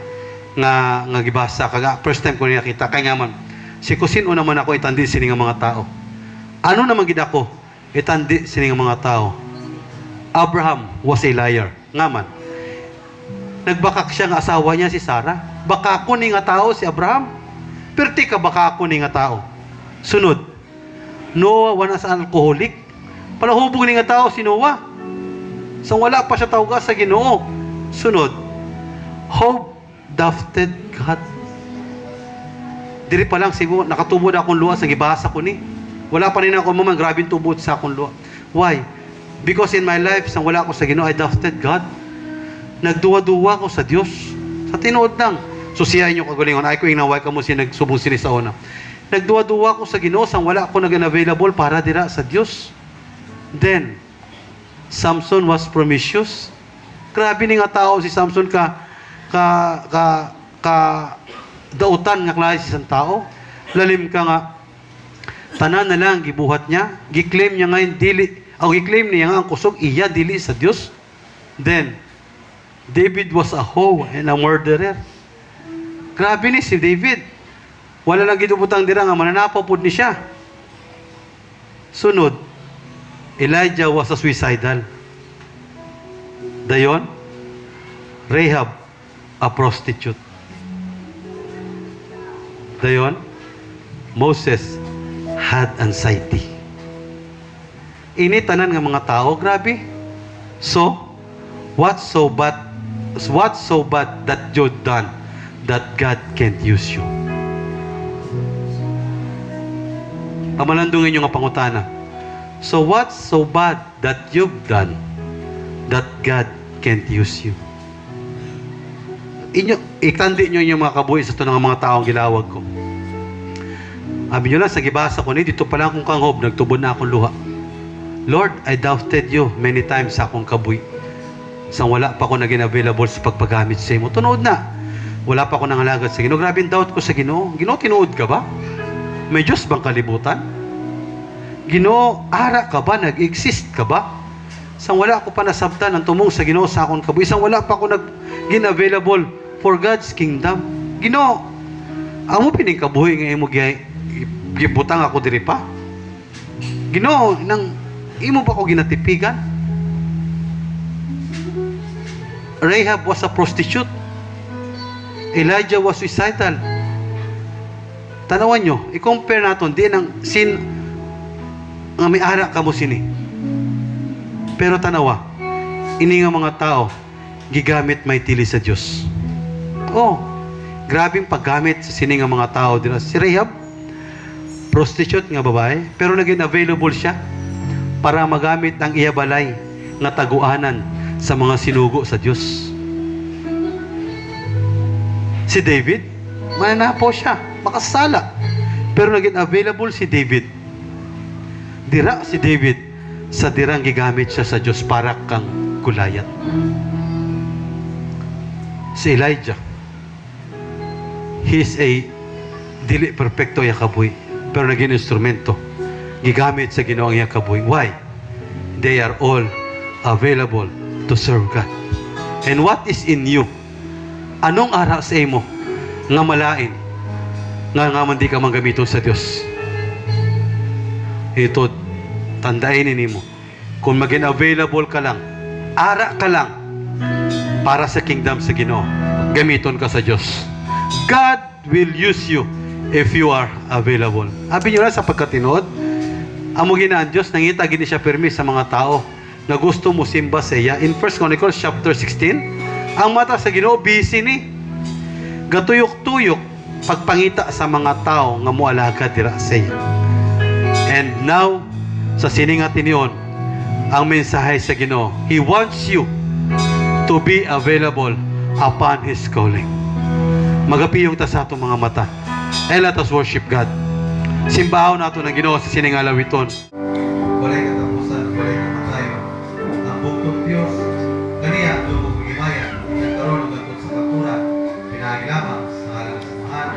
gibasa, kag first time ko ni nakita, kay nga man, si kusin una man ako itandi sini nga mga tao. Ano naman gid ako? Itandi sini nga mga tao. Abraham was a liar. Nga man. Nagbakak siya nga asawa niya si Sarah. Baka ko ni nga tao si Abraham. Perti ka baka ko ni nga tao. Sunod. Noah wala sa alcoholic. Palahubog ni nga tao si Noah. Sang wala pa siya tawga sa Ginoo. Sunod. Hope doubted God. Diri pa lang sibo nakatubod akong luwa sa gibasa ko ni. Wala pa rin ako mamang grabing tubod sa akong luwa. Why? Because in my life sang wala ako sa Ginoo, I doubted God. Nagduwa-duwa ko sa Dios. Sa tinuod lang. So siya inyo kagalingon, ay ko inaway ka mo siya nagsubong sini sa una. Nagduwa-duwa ko sa Ginoo sang wala ako nag-available para dira sa Dios. Then Samson was promiscuous. Grabe ni nga tao si Samson ka dautan nga klase sa tao. Lalim ka nga tanan na lang gibuhat niya, giklaim niya ngayon giklaim niya nga ang kusog iya dili sa Dios. Then David was a hoe and a murderer. Grabe ni si David. Wala lang gidubutang dira nga mananapaw pud ni siya. Sunod, Elijah was a suicidal. Dayon, Rahab, a prostitute. Dayon, Moses had anxiety. Ini tanan nga mga tao, grabe. So, what's so bad that you done that God can't use you? Pamalandungin nyo nga pangutana. So what's so bad that you've done that God can't use you? Itandi nyo yung mga kabuhi sa ito ng mga taong gilawag ko. Abi nyo lang, sa gibasa ko ni, dito pa lang akong kanghob, nagtubod na akong luha. Lord, I doubted you many times sa akong kabuhi. Sang wala pa ako naging available sa pagpagamit sa imo. Tunood na. Wala pa ako nangalagad sa Ginoo. Grabe ang doubt ko sa Ginoo. Ginoo, tinuod ka ba? May Diyos bang kalibutan? Ginoo, ara ka ba? Nag-exist ka ba? Sang wala ako pa nasabtan ang tumong sa Ginoo sa akong kabuhi. Sang wala pa ako naging available for God's kingdom. Ginoo, amo pining kabuhi nga imo gibutang ako diri pa? Ginoo, nang imo pa ako ginatipigan? Rahab was a prostitute. Elijah was suicidal. Tanawan nyo, i-compare natin, di ng sin nga may ara ka mo sini. Pero tanawa, ini nga mga tao, gigamit may tili sa Diyos. Oh, grabing paggamit sa sini nga mga tao. Si Rahab, prostitute nga babae, pero naging available siya para magamit ang iyabalay nga taguanan sa mga sinugo sa Diyos. Si David, mananapo siya, makasala. Pero naging available si David. Dira si David sa dirang gigamit siya sa Diyos para kang Goliath. Si Elijah, he's a dili perfecto ya kabuhi, pero naging instrumento gigamit sa Ginoo ang iyang kabuhing. Why? They are all available to serve God. And what is in you? Anong ara sa imo nga malain nga man di ka manggamiton sa Dios? Ito, tandain nimo. Kung maging available ka lang, ara ka lang para sa kingdom sa Ginoo, gamiton ka sa Dios. God will use you if you are available. Abi nyo na sa pagkatinood, amo ginaan Diyos, nangita gini siya permis sa mga tao na gusto mo simba sa iya. In 1 Chronicles chapter 16, ang mata sa Ginoo busy ni. Gatuyok-tuyok pagpangita sa mga tao nga moalagad dira sa iya. And now, sa siningat niyon, ang mensahe sa Ginoo, He wants you to be available upon His calling. Magapiyong ta sa atong mga mata. And let us worship God. Simbahan nato ng Ginoo sa siningalawiton. Walay katapusan, walay kamatayon. Ang bukong Diyos, kaniya, lumog himaya, nagkaroon ng sa kapura, pinahagi lamang sa ngalan ng samahan,